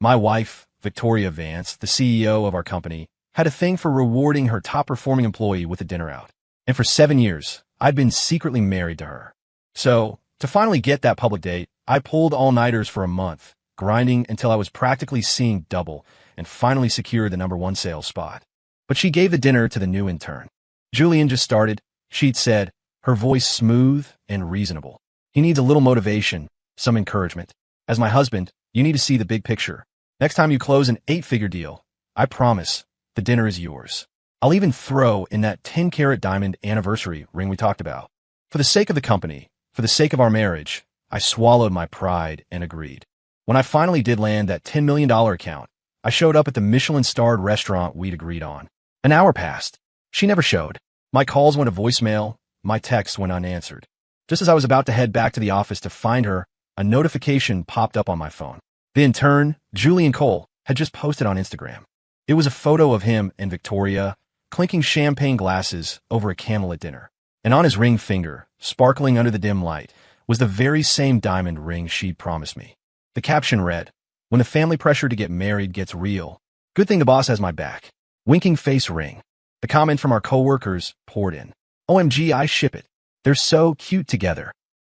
My wife, Victoria Vance, the CEO of our company, had a thing for rewarding her top-performing employee with a dinner out. And for 7 years, I'd been secretly married to her. So, to finally get that public date, I pulled all-nighters for a month, grinding until I was practically seeing double, and finally secured the #1 sales spot. But she gave the dinner to the new intern. Julian just started, she'd said, her voice smooth and reasonable. He needs a little motivation, some encouragement. As my husband, you need to see the big picture. Next time you close an 8-figure deal, I promise, the dinner is yours. I'll even throw in that 10-carat diamond anniversary ring we talked about. For the sake of the company, for the sake of our marriage, I swallowed my pride and agreed. When I finally did land that $10 million account, I showed up at the Michelin-starred restaurant we'd agreed on. An hour passed. She never showed. My calls went to voicemail, my texts went unanswered. Just as I was about to head back to the office to find her, a notification popped up on my phone. The intern, Julian Cole, had just posted on Instagram. It was a photo of him and Victoria, clinking champagne glasses over a candlelit dinner. And on his ring finger, sparkling under the dim light, was the very same diamond ring she'd promised me. The caption read, "When the family pressure to get married gets real, good thing the boss has my back. Winking face ring." The comment from our coworkers poured in. "OMG, I ship it. They're so cute together."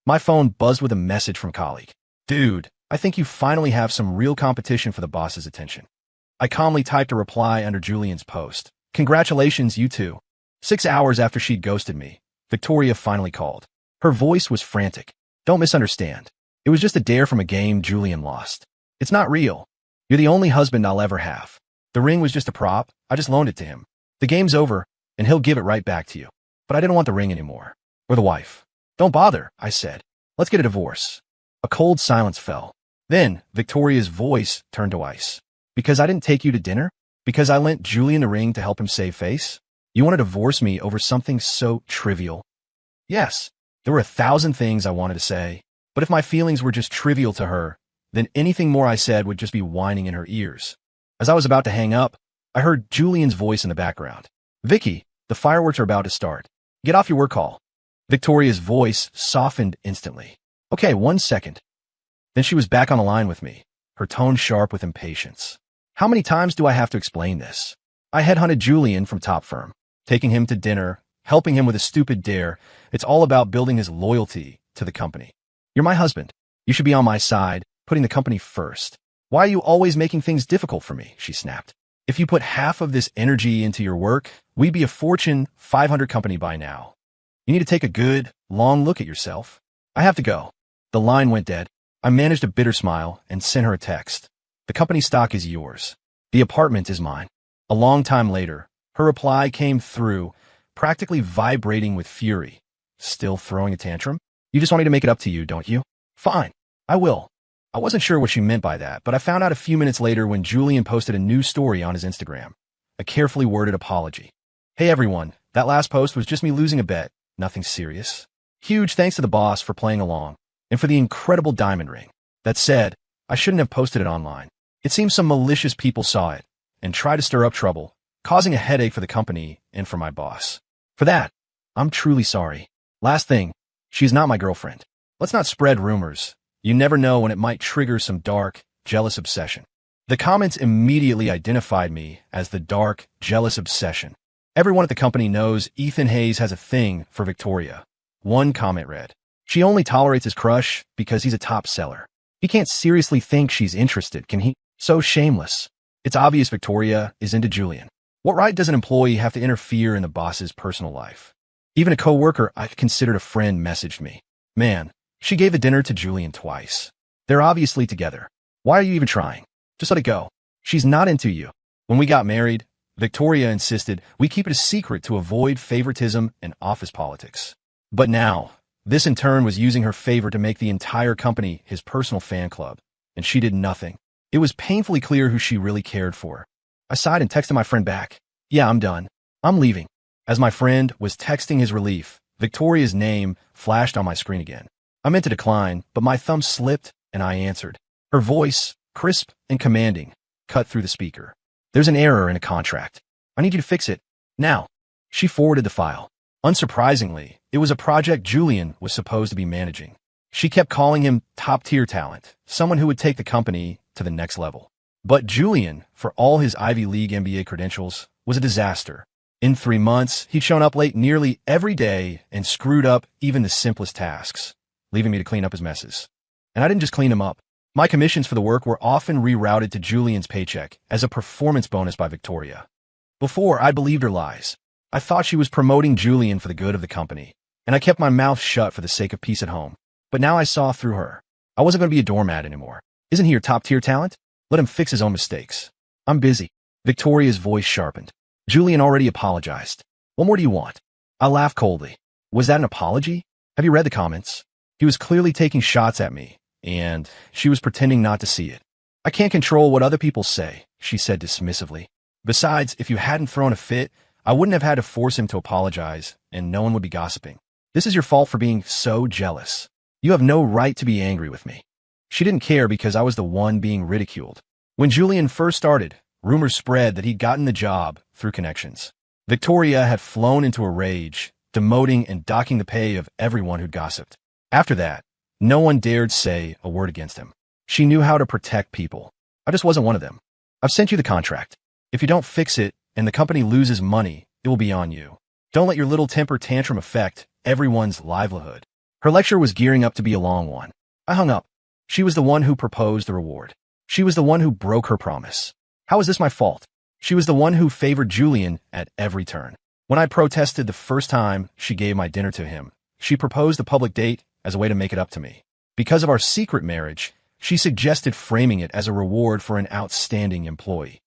My phone buzzed with a message from colleague. "Dude, I think you finally have some real competition for the boss's attention." I calmly typed a reply under Julian's post. "Congratulations, you two." 6 hours after she'd ghosted me, Victoria finally called. Her voice was frantic. "Don't misunderstand. It was just a dare from a game Julian lost. It's not real. You're the only husband I'll ever have. The ring was just a prop. I just loaned it to him. The game's over, and he'll give it right back to you. But I didn't want the ring anymore. Or the wife." "Don't bother," I said. "Let's get a divorce." A cold silence fell. Then, Victoria's voice turned to ice. "Because I didn't take you to dinner? Because I lent Julian the ring to help him save face? You want to divorce me over something so trivial?" Yes, there were 1,000 things I wanted to say, but if my feelings were just trivial to her, then anything more I said would just be whining in her ears. As I was about to hang up, I heard Julian's voice in the background. "Vicky, the fireworks are about to start. Get off your work call." Victoria's voice softened instantly. "Okay, 1 second." Then she was back on the line with me, her tone sharp with impatience. "How many times do I have to explain this? I headhunted Julian from top firm, taking him to dinner, helping him with a stupid dare. It's all about building his loyalty to the company. You're my husband. You should be on my side, putting the company first. Why are you always making things difficult for me?" she snapped. "If you put half of this energy into your work, we'd be a Fortune 500 company by now. You need to take a good, long look at yourself." "I have to go." The line went dead. I managed a bitter smile and sent her a text. "The company stock is yours. The apartment is mine." A long time later, her reply came through, practically vibrating with fury. "Still throwing a tantrum? You just want me to make it up to you, don't you? Fine, I will." I wasn't sure what she meant by that, but I found out a few minutes later when Julian posted a new story on his Instagram. A carefully worded apology. "Hey everyone, that last post was just me losing a bet. Nothing serious. Huge thanks to the boss for playing along, and for the incredible diamond ring. That said, I shouldn't have posted it online. It seems some malicious people saw it, and tried to stir up trouble, causing a headache for the company and for my boss. For that, I'm truly sorry. Last thing, she's not my girlfriend. Let's not spread rumors. You never know when it might trigger some dark, jealous obsession." The comments immediately identified me as the dark, jealous obsession. Everyone at the company knows Ethan Hayes has a thing for Victoria. One comment read, "She only tolerates his crush because he's a top seller. He can't seriously think she's interested, can he? So shameless." It's obvious Victoria is into Julian. What right does an employee have to interfere in the boss's personal life? Even a coworker I've considered a friend messaged me. "Man, she gave the dinner to Julian twice. They're obviously together. Why are you even trying? Just let it go. She's not into you." When we got married, Victoria insisted we keep it a secret to avoid favoritism and office politics. But now, this in turn was using her favor to make the entire company his personal fan club, and she did nothing. It was painfully clear who she really cared for. I sighed and texted my friend back. "Yeah, I'm done. I'm leaving." As my friend was texting his relief, Victoria's name flashed on my screen again. I meant to decline, but my thumb slipped and I answered. Her voice, crisp and commanding, cut through the speaker. "There's an error in a contract. I need you to fix it. Now." She forwarded the file. Unsurprisingly, it was a project Julian was supposed to be managing. She kept calling him top-tier talent, someone who would take the company to the next level. But Julian, for all his Ivy League MBA credentials, was a disaster. In 3 months, he'd shown up late nearly every day and screwed up even the simplest tasks, leaving me to clean up his messes. And I didn't just clean him up. My commissions for the work were often rerouted to Julian's paycheck as a performance bonus by Victoria. Before, I believed her lies. I thought she was promoting Julian for the good of the company, and I kept my mouth shut for the sake of peace at home. But now I saw through her. I wasn't going to be a doormat anymore. Isn't he your top-tier talent? Let him fix his own mistakes. I'm busy. Victoria's voice sharpened. Julian already apologized. What more do you want? I laughed coldly. Was that an apology? Have you read the comments? He was clearly taking shots at me, and she was pretending not to see it. I can't control what other people say, she said dismissively. Besides, if you hadn't thrown a fit, I wouldn't have had to force him to apologize, and no one would be gossiping. This is your fault for being so jealous. You have no right to be angry with me. She didn't care because I was the one being ridiculed. When Julian first started, rumors spread that he'd gotten the job through connections. Victoria had flown into a rage, demoting and docking the pay of everyone who'd gossiped. After that, no one dared say a word against him. She knew how to protect people. I just wasn't one of them. I've sent you the contract. If you don't fix it and the company loses money, it will be on you. Don't let your little temper tantrum affect everyone's livelihood. Her lecture was gearing up to be a long one. I hung up. She was the one who proposed the reward. She was the one who broke her promise. How is this my fault? She was the one who favored Julian at every turn. When I protested the first time she gave my dinner to him, she proposed a public date as a way to make it up to me. Because of our secret marriage, she suggested framing it as a reward for an outstanding employee.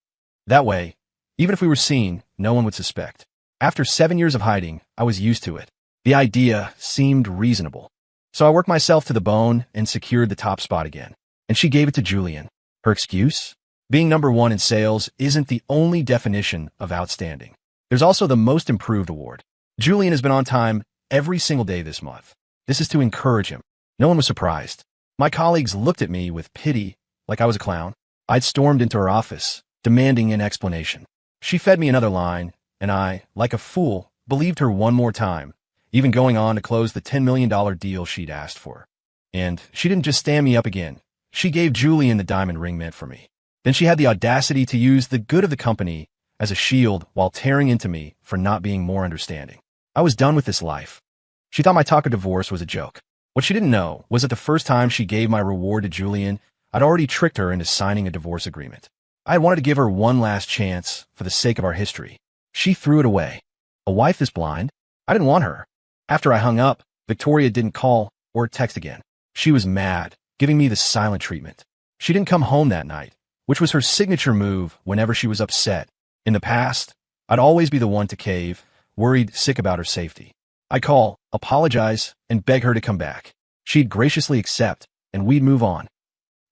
That way, even if we were seen, no one would suspect. After 7 years of hiding, I was used to it. The idea seemed reasonable. So I worked myself to the bone and secured the top spot again. And she gave it to Julian. Her excuse? Being number one in sales isn't the only definition of outstanding. There's also the most improved award. Julian has been on time every single day this month. This is to encourage him. No one was surprised. My colleagues looked at me with pity, like I was a clown. I'd stormed into her office, demanding an explanation. She fed me another line, and I, like a fool, believed her one more time, even going on to close the $10 million deal she'd asked for. And she didn't just stand me up again. She gave Julian the diamond ring meant for me. Then she had the audacity to use the good of the company as a shield while tearing into me for not being more understanding. I was done with this life. She thought my talk of divorce was a joke. What she didn't know was that the first time she gave my reward to Julian, I'd already tricked her into signing a divorce agreement. I had wanted to give her one last chance for the sake of our history. She threw it away. A wife this blind? I didn't want her. After I hung up, Victoria didn't call or text again. She was mad, giving me the silent treatment. She didn't come home that night, which was her signature move whenever she was upset. In the past, I'd always be the one to cave, worried sick about her safety. I'd call, apologize, and beg her to come back. She'd graciously accept, and we'd move on.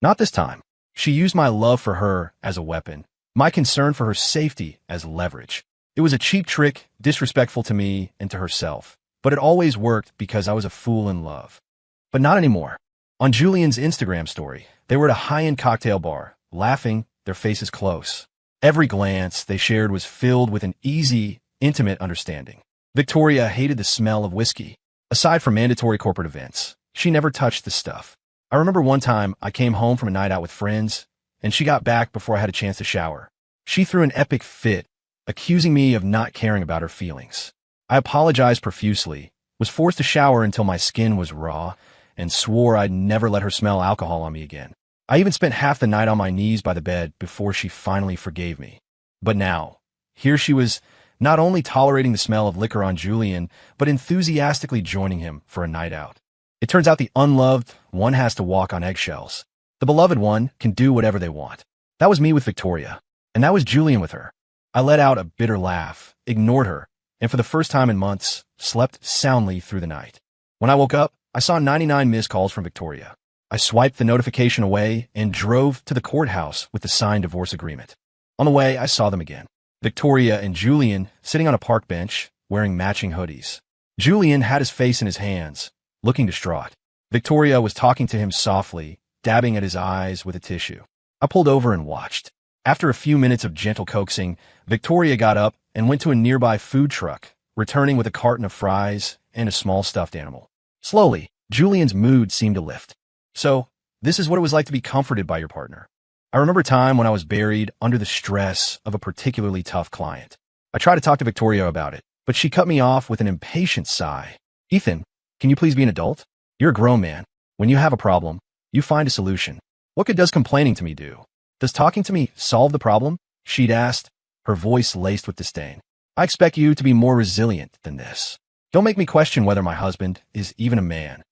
Not this time. She used my love for her as a weapon, my concern for her safety as leverage. It was a cheap trick, disrespectful to me and to herself, but it always worked because I was a fool in love. But not anymore. On Julian's Instagram story, they were at a high-end cocktail bar, laughing, their faces close. Every glance they shared was filled with an easy, intimate understanding. Victoria hated the smell of whiskey. Aside from mandatory corporate events, she never touched the stuff. I remember one time I came home from a night out with friends, and she got back before I had a chance to shower. She threw an epic fit, accusing me of not caring about her feelings. I apologized profusely, was forced to shower until my skin was raw, and swore I'd never let her smell alcohol on me again. I even spent half the night on my knees by the bed before she finally forgave me. But now, here she was, not only tolerating the smell of liquor on Julian, but enthusiastically joining him for a night out. It turns out the unloved one has to walk on eggshells. The beloved one can do whatever they want. That was me with Victoria, and that was Julian with her. I let out a bitter laugh, ignored her, and for the first time in months, slept soundly through the night. When I woke up, I saw 99 missed calls from Victoria. I swiped the notification away and drove to the courthouse with the signed divorce agreement. On the way, I saw them again. Victoria and Julian sitting on a park bench, wearing matching hoodies. Julian had his face in his hands, looking distraught. Victoria was talking to him softly, dabbing at his eyes with a tissue. I pulled over and watched. After a few minutes of gentle coaxing, Victoria got up and went to a nearby food truck, returning with a carton of fries and a small stuffed animal. Slowly, Julian's mood seemed to lift. So, this is what it was like to be comforted by your partner. I remember a time when I was buried under the stress of a particularly tough client. I tried to talk to Victoria about it, but she cut me off with an impatient sigh. Ethan, can you please be an adult? You're a grown man. When you have a problem, you find a solution. What good does complaining to me do? Does talking to me solve the problem? She'd asked, her voice laced with disdain. I expect you to be more resilient than this. Don't make me question whether my husband is even a man.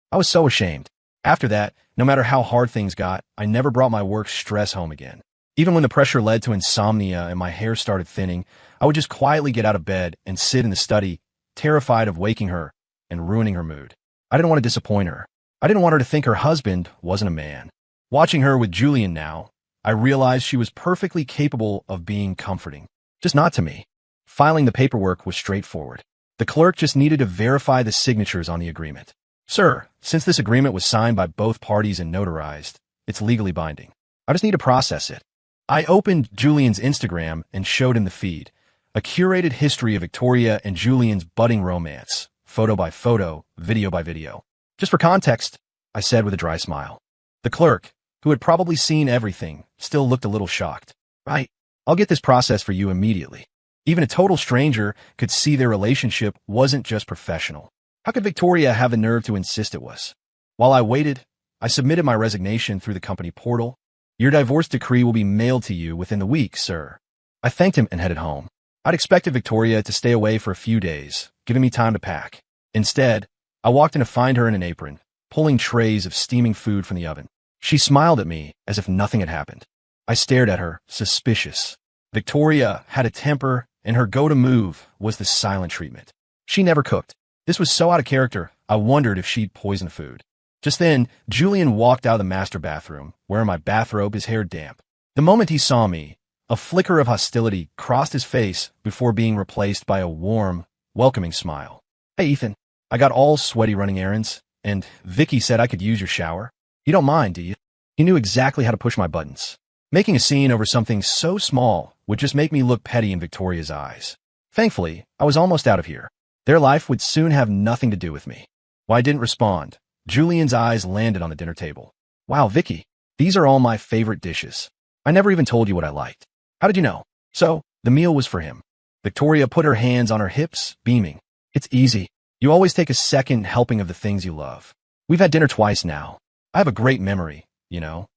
I was so ashamed. After that, no matter how hard things got, I never brought my work stress home again. Even when the pressure led to insomnia and my hair started thinning, I would just quietly get out of bed and sit in the study, terrified of waking her and ruining her mood. I didn't want to disappoint her. I didn't want her to think her husband wasn't a man. Watching her with Julian now, I realized she was perfectly capable of being comforting. Just not to me. Filing the paperwork was straightforward. The clerk just needed to verify the signatures on the agreement. Sir, since this agreement was signed by both parties and notarized, it's legally binding. I just need to process it. I opened Julian's Instagram and showed him the feed, a curated history of Victoria and Julian's budding romance, photo by photo, video by video. Just for context, I said with a dry smile. The clerk, who had probably seen everything, still looked a little shocked. Right, I'll get this process for you immediately. Even a total stranger could see their relationship wasn't just professional. How could Victoria have the nerve to insist it was? While I waited, I submitted my resignation through the company portal. Your divorce decree will be mailed to you within the week, sir. I thanked him and headed home. I'd expected Victoria to stay away for a few days, giving me time to pack. Instead, I walked in to find her in an apron, pulling trays of steaming food from the oven. She smiled at me as if nothing had happened. I stared at her, suspicious. Victoria had a temper, and her go-to move was the silent treatment. She never cooked. This was so out of character, I wondered if she'd poisoned food. Just then, Julian walked out of the master bathroom, wearing my bathrobe, his hair damp. The moment he saw me, a flicker of hostility crossed his face before being replaced by a warm, welcoming smile. Hey, Ethan. I got all sweaty running errands, and Vicky said I could use your shower. You don't mind, do you? He knew exactly how to push my buttons. Making a scene over something so small would just make me look petty in Victoria's eyes. Thankfully, I was almost out of here. Their life would soon have nothing to do with me. While I didn't respond, Julian's eyes landed on the dinner table. Wow, Vicky, these are all my favorite dishes. I never even told you what I liked. How did you know? So, the meal was for him. Victoria put her hands on her hips, beaming. It's easy. You always take a second helping of the things you love. We've had dinner twice now. I have a great memory, you know.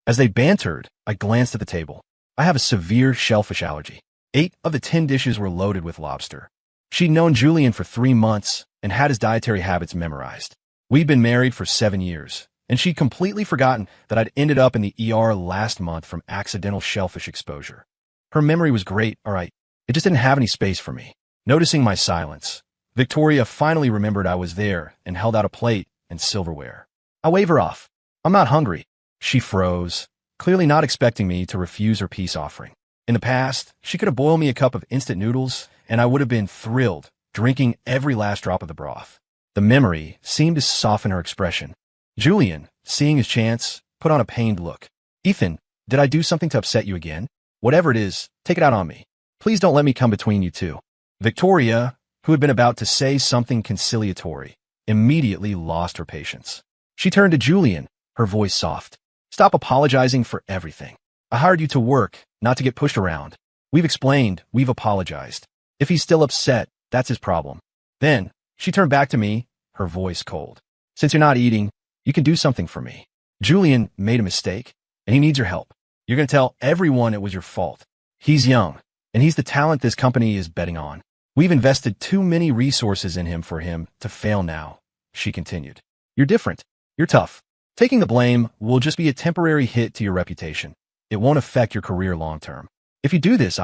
As they bantered, I glanced at the table. I have a severe shellfish allergy. 8 of the 10 dishes were loaded with lobster. She'd known Julian for 3 months and had his dietary habits memorized. We'd been married for 7 years, and she'd completely forgotten that I'd ended up in the ER last month from accidental shellfish exposure. Her memory was great, all right. It just didn't have any space for me. Noticing my silence, Victoria finally remembered I was there and held out a plate and silverware. I waved her off. I'm not hungry. She froze, clearly not expecting me to refuse her peace offering. In the past, she could have boiled me a cup of instant noodles, and I would have been thrilled, drinking every last drop of the broth. The memory seemed to soften her expression. Julian, seeing his chance, put on a pained look. Ethan, did I do something to upset you again? Whatever it is, take it out on me. Please don't let me come between you two. Victoria, who had been about to say something conciliatory, immediately lost her patience. She turned to Julian, her voice soft. Stop apologizing for everything. I hired you to work, not to get pushed around. We've explained, we've apologized. If he's still upset, that's his problem. Then, she turned back to me, her voice cold. Since you're not eating, you can do something for me. Julian made a mistake, and he needs your help. You're going to tell everyone it was your fault. He's young, and he's the talent this company is betting on. We've invested too many resources in him for him to fail now, she continued. You're different. You're tough. Taking the blame will just be a temporary hit to your reputation. It won't affect your career long term. If you do this,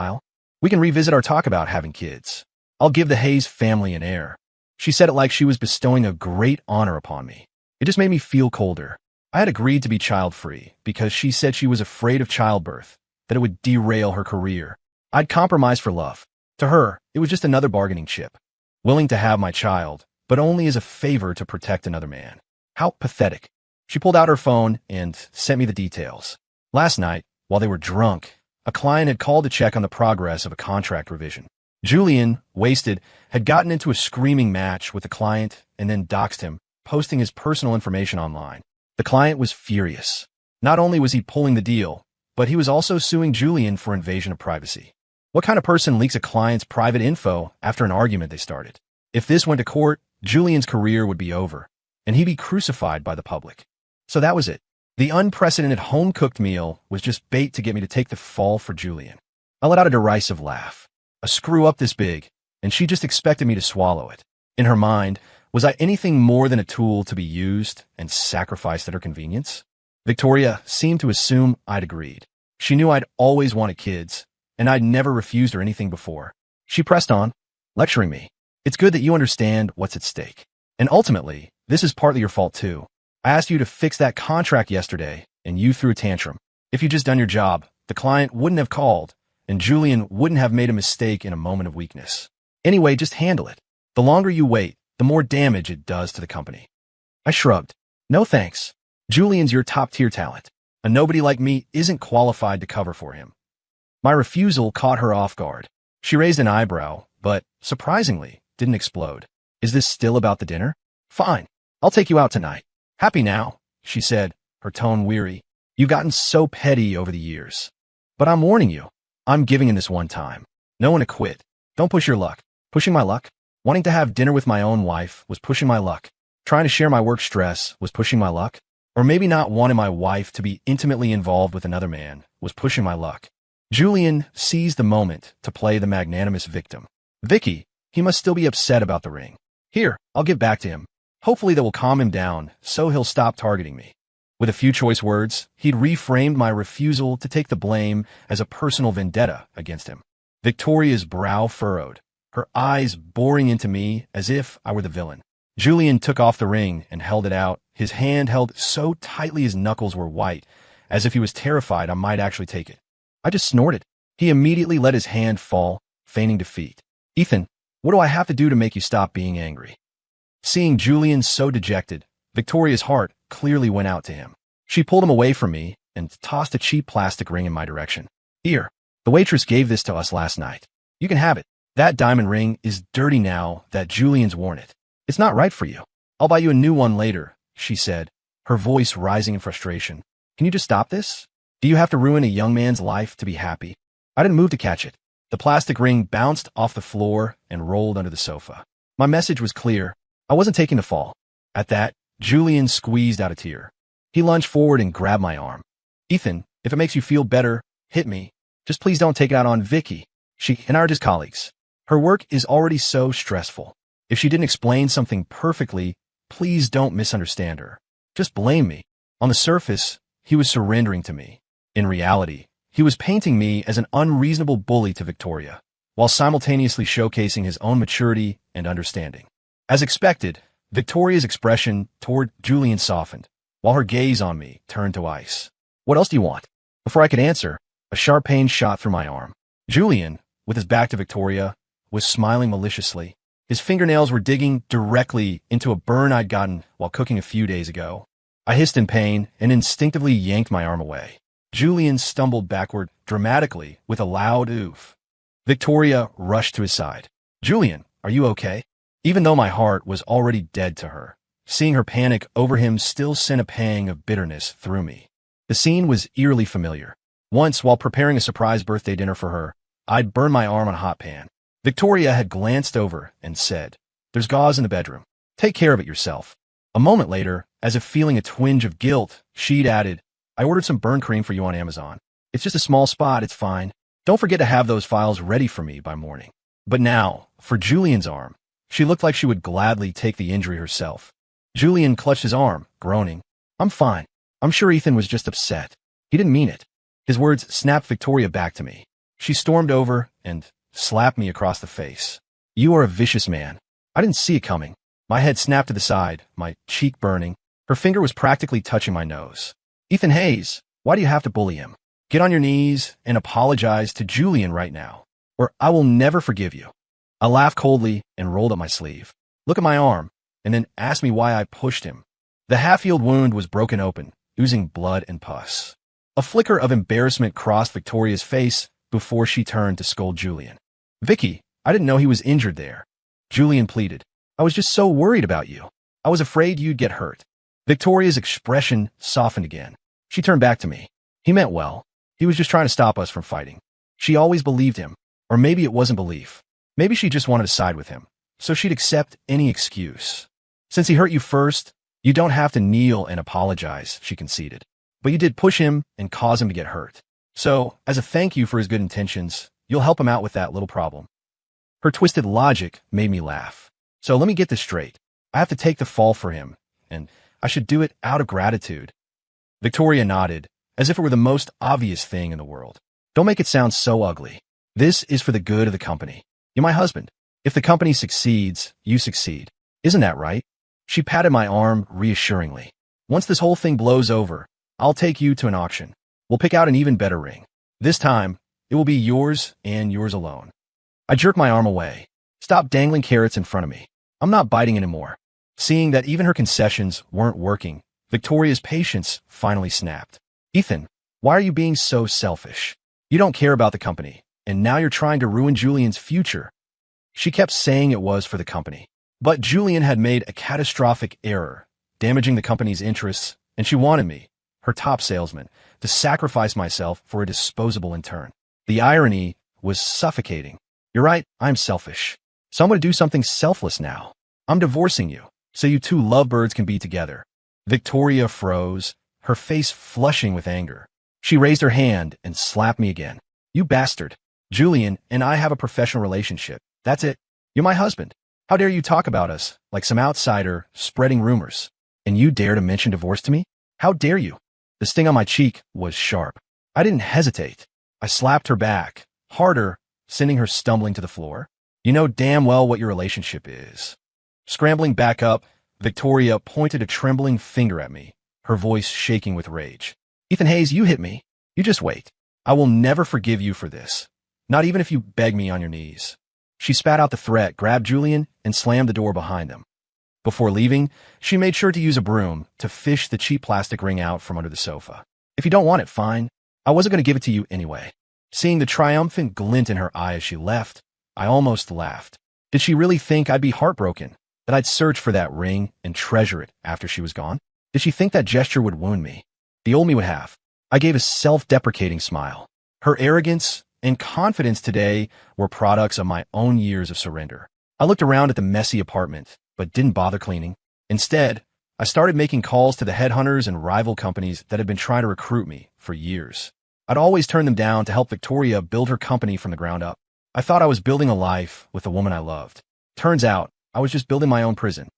we can revisit our talk about having kids. I'll give the Hayes family an heir. She said it like she was bestowing a great honor upon me. It just made me feel colder. I had agreed to be child-free because she said she was afraid of childbirth, that it would derail her career. I'd compromised for love. To her, it was just another bargaining chip. Willing to have my child, but only as a favor to protect another man. How pathetic. She pulled out her phone and sent me the details. Last night, while they were drunk, a client had called to check on the progress of a contract revision. Julian, wasted, had gotten into a screaming match with the client and then doxed him, posting his personal information online. The client was furious. Not only was he pulling the deal, but he was also suing Julian for invasion of privacy. What kind of person leaks a client's private info after an argument they started? If this went to court, Julian's career would be over, and he'd be crucified by the public. So that was it. The unprecedented home-cooked meal was just bait to get me to take the fall for Julian. I let out a derisive laugh. A screw-up this big, and she just expected me to swallow it. In her mind, was I anything more than a tool to be used and sacrificed at her convenience? Victoria seemed to assume I'd agreed. She knew I'd always wanted kids, and I'd never refused her anything before. She pressed on, lecturing me. It's good that you understand what's at stake. And ultimately, this is partly your fault too. I asked you to fix that contract yesterday, and you threw a tantrum. If you'd just done your job, the client wouldn't have called, and Julian wouldn't have made a mistake in a moment of weakness. Anyway, just handle it. The longer you wait, the more damage it does to the company. I shrugged. No thanks. Julian's your top-tier talent. A nobody like me isn't qualified to cover for him. My refusal caught her off guard. She raised an eyebrow, but, surprisingly, didn't explode. Is this still about the dinner? Fine. I'll take you out tonight. Happy now, she said, her tone weary. You've gotten so petty over the years. But I'm warning you. I'm giving in this one time. No one to quit. Don't push your luck. Pushing my luck? Wanting to have dinner with my own wife was pushing my luck. Trying to share my work stress was pushing my luck. Or maybe not wanting my wife to be intimately involved with another man was pushing my luck. Julian seized the moment to play the magnanimous victim. Vicky, he must still be upset about the ring. Here, I'll give back to him. Hopefully that will calm him down, so he'll stop targeting me. With a few choice words, he'd reframed my refusal to take the blame as a personal vendetta against him. Victoria's brow furrowed, her eyes boring into me as if I were the villain. Julian took off the ring and held it out, his hand held so tightly his knuckles were white, as if he was terrified I might actually take it. I just snorted. He immediately let his hand fall, feigning defeat. Ethan, what do I have to do to make you stop being angry? Seeing Julian so dejected, Victoria's heart clearly went out to him. She pulled him away from me and tossed a cheap plastic ring in my direction. Here, the waitress gave this to us last night. You can have it. That diamond ring is dirty now that Julian's worn it. It's not right for you. I'll buy you a new one later, she said, her voice rising in frustration. Can you just stop this? Do you have to ruin a young man's life to be happy? I didn't move to catch it. The plastic ring bounced off the floor and rolled under the sofa. My message was clear. I wasn't taking the fall. At that, Julian squeezed out a tear. He lunged forward and grabbed my arm. Ethan, if it makes you feel better, hit me. Just please don't take it out on Vicky. She and I are just colleagues. Her work is already so stressful. If she didn't explain something perfectly, please don't misunderstand her. Just blame me. On the surface, he was surrendering to me. In reality, he was painting me as an unreasonable bully to Victoria, while simultaneously showcasing his own maturity and understanding. As expected, Victoria's expression toward Julian softened, while her gaze on me turned to ice. What else do you want? Before I could answer, a sharp pain shot through my arm. Julian, with his back to Victoria, was smiling maliciously. His fingernails were digging directly into a burn I'd gotten while cooking a few days ago. I hissed in pain and instinctively yanked my arm away. Julian stumbled backward dramatically with a loud oof. Victoria rushed to his side. Julian, are you okay? Even though my heart was already dead to her, seeing her panic over him still sent a pang of bitterness through me. The scene was eerily familiar. Once, while preparing a surprise birthday dinner for her, I'd burned my arm on a hot pan. Victoria had glanced over and said, "There's gauze in the bedroom. Take care of it yourself." A moment later, as if feeling a twinge of guilt, she'd added, "I ordered some burn cream for you on Amazon. It's just a small spot, it's fine. Don't forget to have those files ready for me by morning." But now, for Julian's arm, she looked like she would gladly take the injury herself. Julian clutched his arm, groaning. "I'm fine. I'm sure Ethan was just upset. He didn't mean it." His words snapped Victoria back to me. She stormed over and slapped me across the face. "You are a vicious man." I didn't see it coming. My head snapped to the side, my cheek burning. Her finger was practically touching my nose. "Ethan Hayes, why do you have to bully him? Get on your knees and apologize to Julian right now, or I will never forgive you." I laughed coldly and rolled up my sleeve. "Look at my arm," and then asked me why I pushed him. The half-healed wound was broken open, oozing blood and pus. A flicker of embarrassment crossed Victoria's face before she turned to scold Julian. "Vicky, I didn't know he was injured there." Julian pleaded. "I was just so worried about you. I was afraid you'd get hurt." Victoria's expression softened again. She turned back to me. "He meant well. He was just trying to stop us from fighting. She always believed him. Or maybe it wasn't belief. Maybe she just wanted to side with him, so she'd accept any excuse. Since he hurt you first, you don't have to kneel and apologize, she conceded. But you did push him and cause him to get hurt. So, as a thank you for his good intentions, you'll help him out with that little problem. Her twisted logic made me laugh. So let me get this straight. I have to take the fall for him, and I should do it out of gratitude. Victoria nodded, as if it were the most obvious thing in the world. Don't make it sound so ugly. This is for the good of the company. You're my husband. If the company succeeds, you succeed. Isn't that right? She patted my arm reassuringly. Once this whole thing blows over, I'll take you to an auction. We'll pick out an even better ring. This time, it will be yours and yours alone. I jerked my arm away. Stop dangling carrots in front of me. I'm not biting anymore. Seeing that even her concessions weren't working, Victoria's patience finally snapped. Ethan, why are you being so selfish? You don't care about the company, and now you're trying to ruin Julian's future. She kept saying it was for the company. But Julian had made a catastrophic error, damaging the company's interests, and she wanted me, her top salesman, to sacrifice myself for a disposable intern. The irony was suffocating. You're right, I'm selfish. So I'm going to do something selfless now. I'm divorcing you, so you two lovebirds can be together. Victoria froze, her face flushing with anger. She raised her hand and slapped me again. You bastard. Julian and I have a professional relationship. That's it. You're my husband. How dare you talk about us like some outsider spreading rumors? And you dare to mention divorce to me? How dare you? The sting on my cheek was sharp. I didn't hesitate. I slapped her back, harder, sending her stumbling to the floor. You know damn well what your relationship is. Scrambling back up, Victoria pointed a trembling finger at me, her voice shaking with rage. Ethan Hayes, you hit me. You just wait. I will never forgive you for this. Not even if you beg me on your knees. She spat out the threat, grabbed Julian, and slammed the door behind them. Before leaving, she made sure to use a broom to fish the cheap plastic ring out from under the sofa. If you don't want it, fine. I wasn't going to give it to you anyway. Seeing the triumphant glint in her eye as she left, I almost laughed. Did she really think I'd be heartbroken, that I'd search for that ring and treasure it after she was gone? Did she think that gesture would wound me? The old me would have. I gave a self-deprecating smile. Her arrogance and confidence today were products of my own years of surrender. I looked around at the messy apartment, but didn't bother cleaning. Instead, I started making calls to the headhunters and rival companies that had been trying to recruit me for years. I'd always turn them down to help Victoria build her company from the ground up. I thought I was building a life with the woman I loved. Turns out, I was just building my own prison.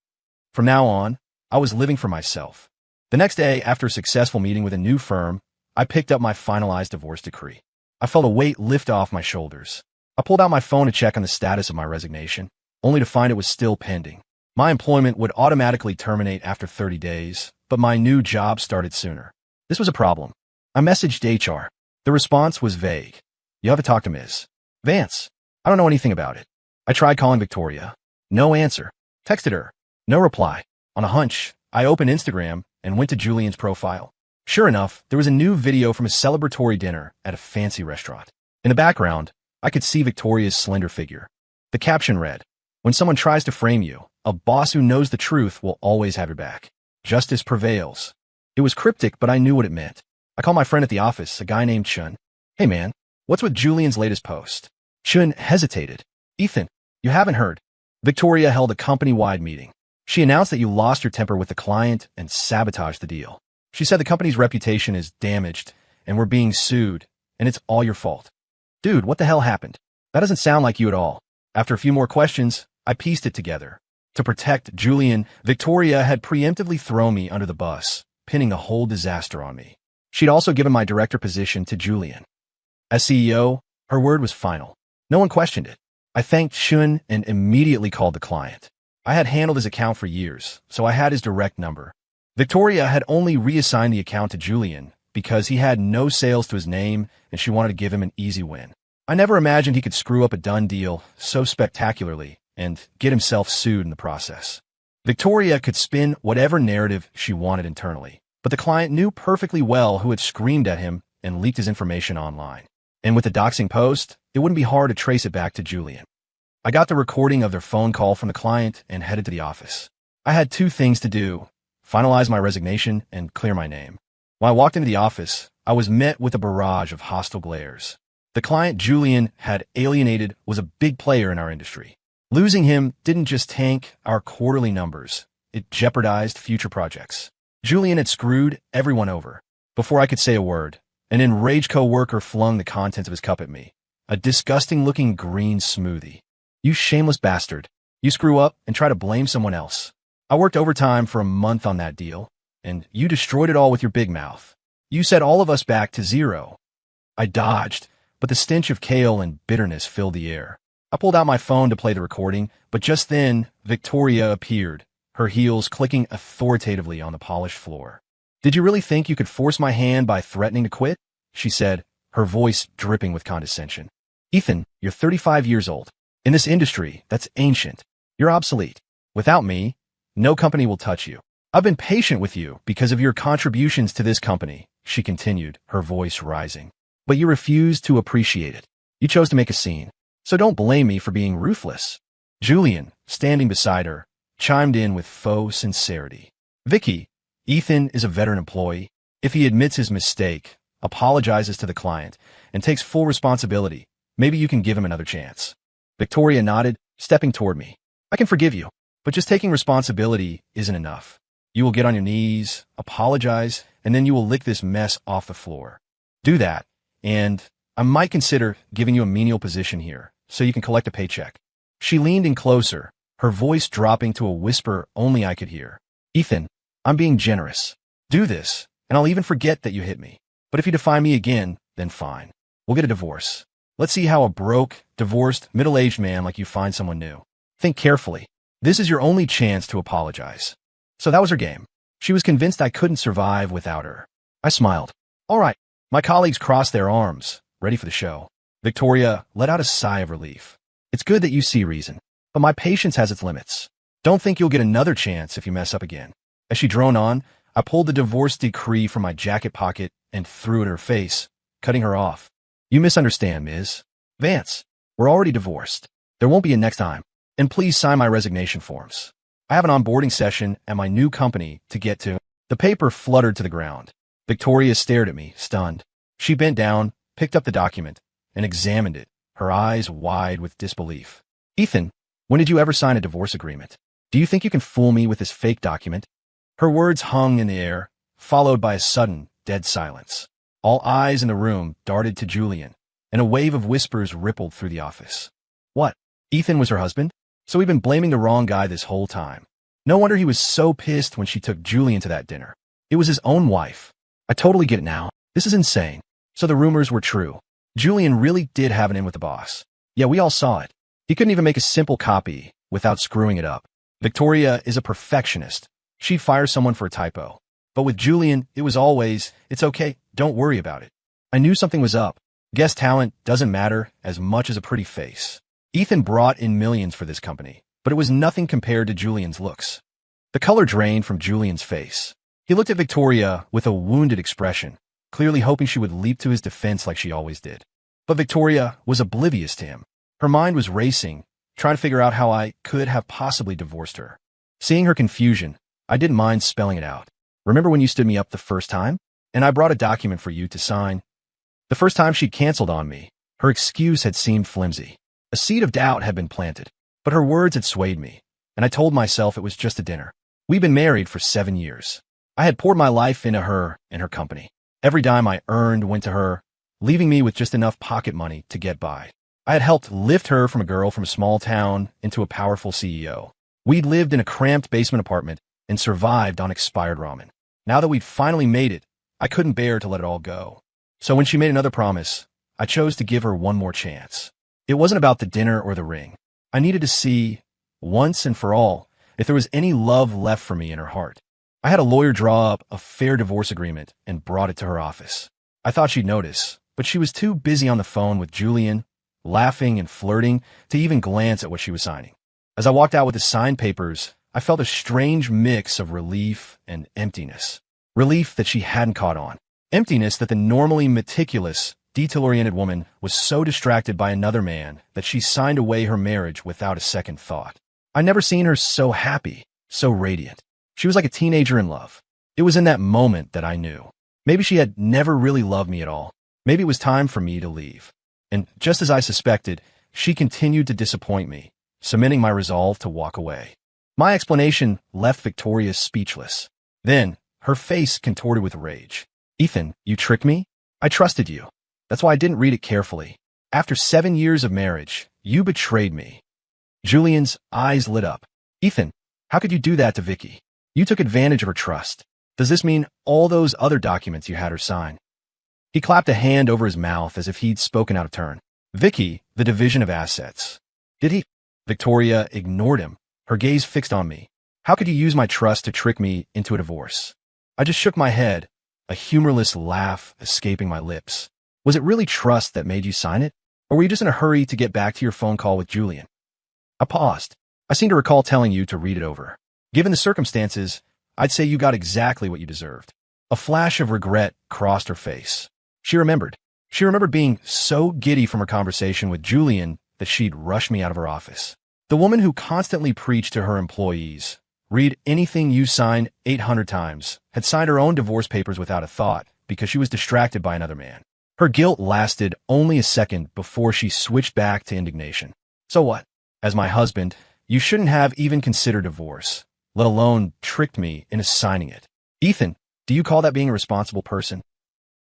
From now on, I was living for myself. The next day, after a successful meeting with a new firm, I picked up my finalized divorce decree. I felt a weight lift off my shoulders. I pulled out my phone to check on the status of my resignation, only to find it was still pending. My employment would automatically terminate after 30 days, but my new job started sooner. This was a problem. I messaged HR. The response was vague. You have to talk to Ms. Vance. I don't know anything about it. I tried calling Victoria. No answer. Texted her. No reply. On a hunch, I opened Instagram and went to Julian's profile. Sure enough, there was a new video from a celebratory dinner at a fancy restaurant. In the background, I could see Victoria's slender figure. The caption read, "When someone tries to frame you, a boss who knows the truth will always have your back. Justice prevails." It was cryptic, but I knew what it meant. I called my friend at the office, a guy named Chun. "Hey man, what's with Julian's latest post?" Chun hesitated. "Ethan, you haven't heard. Victoria held a company-wide meeting. She announced that you lost your temper with the client and sabotaged the deal. She said the company's reputation is damaged and we're being sued, and it's all your fault." Dude, what the hell happened? That doesn't sound like you at all. After a few more questions, I pieced it together. To protect Julian, Victoria had preemptively thrown me under the bus, pinning the whole disaster on me. She'd also given my director position to Julian. As CEO, her word was final. No one questioned it. I thanked Shun and immediately called the client. I had handled his account for years, so I had his direct number. Victoria had only reassigned the account to Julian because he had no sales to his name and she wanted to give him an easy win. I never imagined he could screw up a done deal so spectacularly and get himself sued in the process. Victoria could spin whatever narrative she wanted internally, but the client knew perfectly well who had screamed at him and leaked his information online. And with the doxing post, it wouldn't be hard to trace it back to Julian. I got the recording of their phone call from the client and headed to the office. I had two things to do: finalize my resignation and clear my name. When I walked into the office, I was met with a barrage of hostile glares. The client Julian had alienated was a big player in our industry. Losing him didn't just tank our quarterly numbers, it jeopardized future projects. Julian had screwed everyone over. Before I could say a word, an enraged co-worker flung the contents of his cup at me. A disgusting-looking green smoothie. You shameless bastard. You screw up and try to blame someone else. I worked overtime for a month on that deal, and you destroyed it all with your big mouth. You set all of us back to zero. I dodged, but the stench of kale and bitterness filled the air. I pulled out my phone to play the recording, but just then, Victoria appeared, her heels clicking authoritatively on the polished floor. Did you really think you could force my hand by threatening to quit? She said, her voice dripping with condescension. Ethan, you're 35 years old. In this industry, that's ancient. You're obsolete. Without me, no company will touch you. I've been patient with you because of your contributions to this company, she continued, her voice rising. But you refused to appreciate it. You chose to make a scene. So don't blame me for being ruthless. Julian, standing beside her, chimed in with faux sincerity. Vicky, Ethan is a veteran employee. If he admits his mistake, apologizes to the client, and takes full responsibility, maybe you can give him another chance. Victoria nodded, stepping toward me. I can forgive you, but just taking responsibility isn't enough. You will get on your knees, apologize, and then you will lick this mess off the floor. Do that, and I might consider giving you a menial position here, so you can collect a paycheck. She leaned in closer, her voice dropping to a whisper only I could hear. Ethan, I'm being generous. Do this, and I'll even forget that you hit me. But if you defy me again, then fine. We'll get a divorce. Let's see how a broke, divorced, middle-aged man like you find someone new. Think carefully. This is your only chance to apologize. So that was her game. She was convinced I couldn't survive without her. I smiled. All right. My colleagues crossed their arms, ready for the show. Victoria let out a sigh of relief. It's good that you see reason, but my patience has its limits. Don't think you'll get another chance if you mess up again. As she droned on, I pulled the divorce decree from my jacket pocket and threw it at her face, cutting her off. You misunderstand, Ms. Vance. We're already divorced. There won't be a next time. And please sign my resignation forms. I have an onboarding session at my new company to get to. The paper fluttered to the ground. Victoria stared at me, stunned. She bent down, picked up the document, and examined it, her eyes wide with disbelief. Ethan, when did you ever sign a divorce agreement? Do you think you can fool me with this fake document? Her words hung in the air, followed by a sudden, dead silence. All eyes in the room darted to Julian, and a wave of whispers rippled through the office. What? Ethan was her husband? So we've been blaming the wrong guy this whole time. No wonder he was so pissed when she took Julian to that dinner. It was his own wife. I totally get it now. This is insane. So the rumors were true. Julian really did have an in with the boss. Yeah, we all saw it. He couldn't even make a simple copy without screwing it up. Victoria is a perfectionist. She'd fire someone for a typo. But with Julian, it was always, it's okay, don't worry about it. I knew something was up. Guest talent doesn't matter as much as a pretty face. Ethan brought in millions for this company, but it was nothing compared to Julian's looks. The color drained from Julian's face. He looked at Victoria with a wounded expression, clearly hoping she would leap to his defense like she always did. But Victoria was oblivious to him. Her mind was racing, trying to figure out how I could have possibly divorced her. Seeing her confusion, I didn't mind spelling it out. Remember when you stood me up the first time? And I brought a document for you to sign. The first time she'd canceled on me, her excuse had seemed flimsy. A seed of doubt had been planted, but her words had swayed me, and I told myself it was just a dinner. We'd been married for 7 years. I had poured my life into her and her company. Every dime I earned went to her, leaving me with just enough pocket money to get by. I had helped lift her from a girl from a small town into a powerful CEO. We'd lived in a cramped basement apartment and survived on expired ramen. Now that we'd finally made it, I couldn't bear to let it all go. So when she made another promise, I chose to give her one more chance. It wasn't about the dinner or the ring. I needed to see, once and for all, if there was any love left for me in her heart. I had a lawyer draw up a fair divorce agreement and brought it to her office. I thought she'd notice, but she was too busy on the phone with Julian, laughing and flirting, to even glance at what she was signing. As I walked out with the signed papers, I felt a strange mix of relief and emptiness. Relief that she hadn't caught on. Emptiness that the normally meticulous, detail-oriented woman was so distracted by another man that she signed away her marriage without a second thought. I'd never seen her so happy, so radiant. She was like a teenager in love. It was in that moment that I knew. Maybe she had never really loved me at all. Maybe it was time for me to leave. And just as I suspected, she continued to disappoint me, cementing my resolve to walk away. My explanation left Victoria speechless. Then, her face contorted with rage. Ethan, you tricked me? I trusted you. That's why I didn't read it carefully. After 7 years of marriage, you betrayed me. Julian's eyes lit up. Ethan, how could you do that to Vicky? You took advantage of her trust. Does this mean all those other documents you had her sign? He clapped a hand over his mouth as if he'd spoken out of turn. Vicky, the division of assets. Did he? Victoria ignored him, her gaze fixed on me. How could you use my trust to trick me into a divorce? I just shook my head, a humorless laugh escaping my lips. Was it really trust that made you sign it? Or were you just in a hurry to get back to your phone call with Julian? I paused. I seem to recall telling you to read it over. Given the circumstances, I'd say you got exactly what you deserved. A flash of regret crossed her face. She remembered. She remembered being so giddy from her conversation with Julian that she'd rush me out of her office. The woman who constantly preached to her employees, read anything you sign 800 times, had signed her own divorce papers without a thought because she was distracted by another man. Her guilt lasted only a second before she switched back to indignation. So what? As my husband, you shouldn't have even considered divorce, let alone tricked me into signing it. Ethan, do you call that being a responsible person?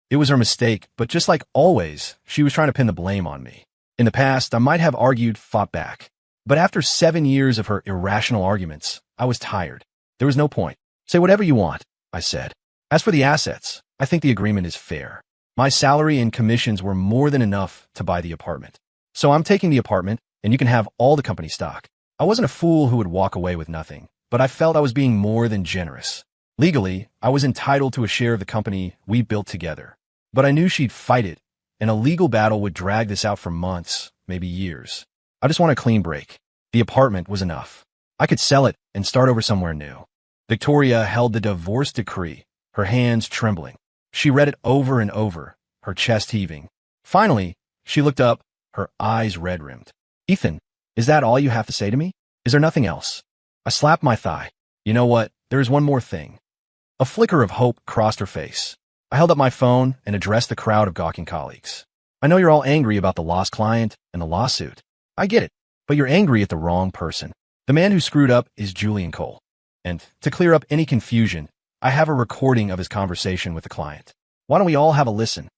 It was her mistake, but just like always, she was trying to pin the blame on me. In the past, I might have argued, fought back. But after 7 years of her irrational arguments, I was tired. There was no point. Say whatever you want, I said. As for the assets, I think the agreement is fair. My salary and commissions were more than enough to buy the apartment. So I'm taking the apartment, and you can have all the company stock. I wasn't a fool who would walk away with nothing, but I felt I was being more than generous. Legally, I was entitled to a share of the company we built together. But I knew she'd fight it, and a legal battle would drag this out for months, maybe years. I just want a clean break. The apartment was enough. I could sell it and start over somewhere new. Victoria held the divorce decree, her hands trembling. She read it over and over, her chest heaving. Finally, she looked up, her eyes red-rimmed. Ethan, is that all you have to say to me? Is there nothing else? I slapped my thigh. You know what? There is one more thing. A flicker of hope crossed her face. I held up my phone and addressed the crowd of gawking colleagues. I know you're all angry about the lost client and the lawsuit. I get it, but you're angry at the wrong person. The man who screwed up is Julian Cole. And to clear up any confusion, I have a recording of his conversation with the client. Why don't we all have a listen?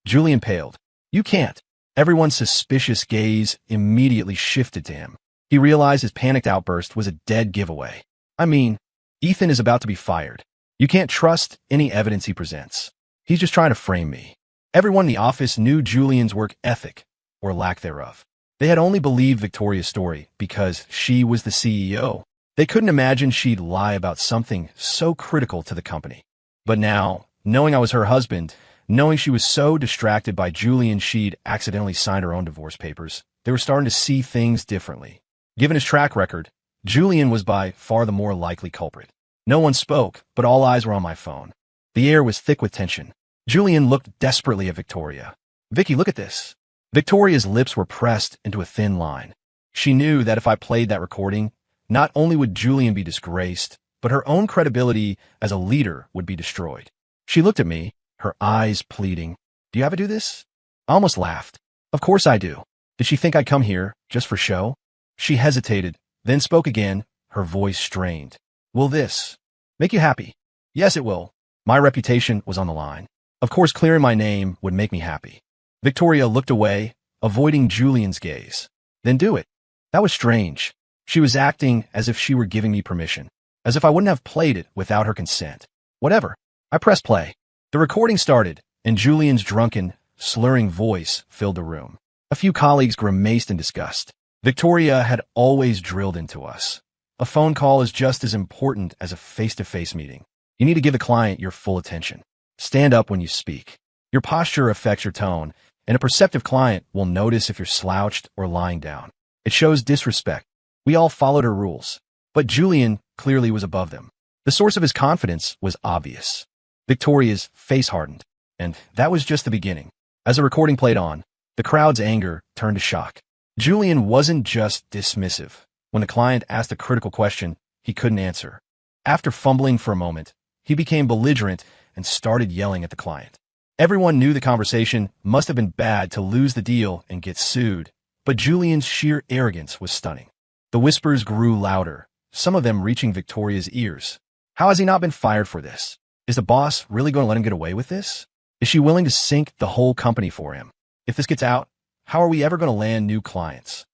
Julian paled. You can't. Everyone's suspicious gaze immediately shifted to him. He realized his panicked outburst was a dead giveaway. I mean, Ethan is about to be fired. You can't trust any evidence he presents. He's just trying to frame me. Everyone in the office knew Julian's work ethic, or lack thereof. They had only believed Victoria's story because she was the CEO. They couldn't imagine she'd lie about something so critical to the company. But now, knowing I was her husband, knowing she was so distracted by Julian she'd accidentally signed her own divorce papers, they were starting to see things differently. Given his track record, Julian was by far the more likely culprit. No one spoke, but all eyes were on my phone. The air was thick with tension. Julian looked desperately at Victoria. Vicky, look at this. Victoria's lips were pressed into a thin line. She knew that if I played that recording, not only would Julian be disgraced, but her own credibility as a leader would be destroyed. She looked at me, her eyes pleading. Do you ever do this? I almost laughed. Of course I do. Did she think I'd come here just for show? She hesitated, then spoke again, her voice strained. Will this make you happy? Yes, it will. My reputation was on the line. Of course, clearing my name would make me happy. Victoria looked away, avoiding Julian's gaze. Then do it. That was strange. She was acting as if she were giving me permission, as if I wouldn't have played it without her consent. Whatever. I pressed play. The recording started, and Julian's drunken, slurring voice filled the room. A few colleagues grimaced in disgust. Victoria had always drilled into us. A phone call is just as important as a face-to-face meeting. You need to give the client your full attention. Stand up when you speak. Your posture affects your tone, and a perceptive client will notice if you're slouched or lying down. It shows disrespect. We all followed her rules, but Julian clearly was above them. The source of his confidence was obvious. Victoria's face hardened, and that was just the beginning. As the recording played on, the crowd's anger turned to shock. Julian wasn't just dismissive. When the client asked a critical question, he couldn't answer. After fumbling for a moment, he became belligerent and started yelling at the client. Everyone knew the conversation must have been bad to lose the deal and get sued, but Julian's sheer arrogance was stunning. The whispers grew louder, some of them reaching Victoria's ears. How has he not been fired for this? Is the boss really going to let him get away with this? Is she willing to sink the whole company for him? If this gets out, how are we ever going to land new clients?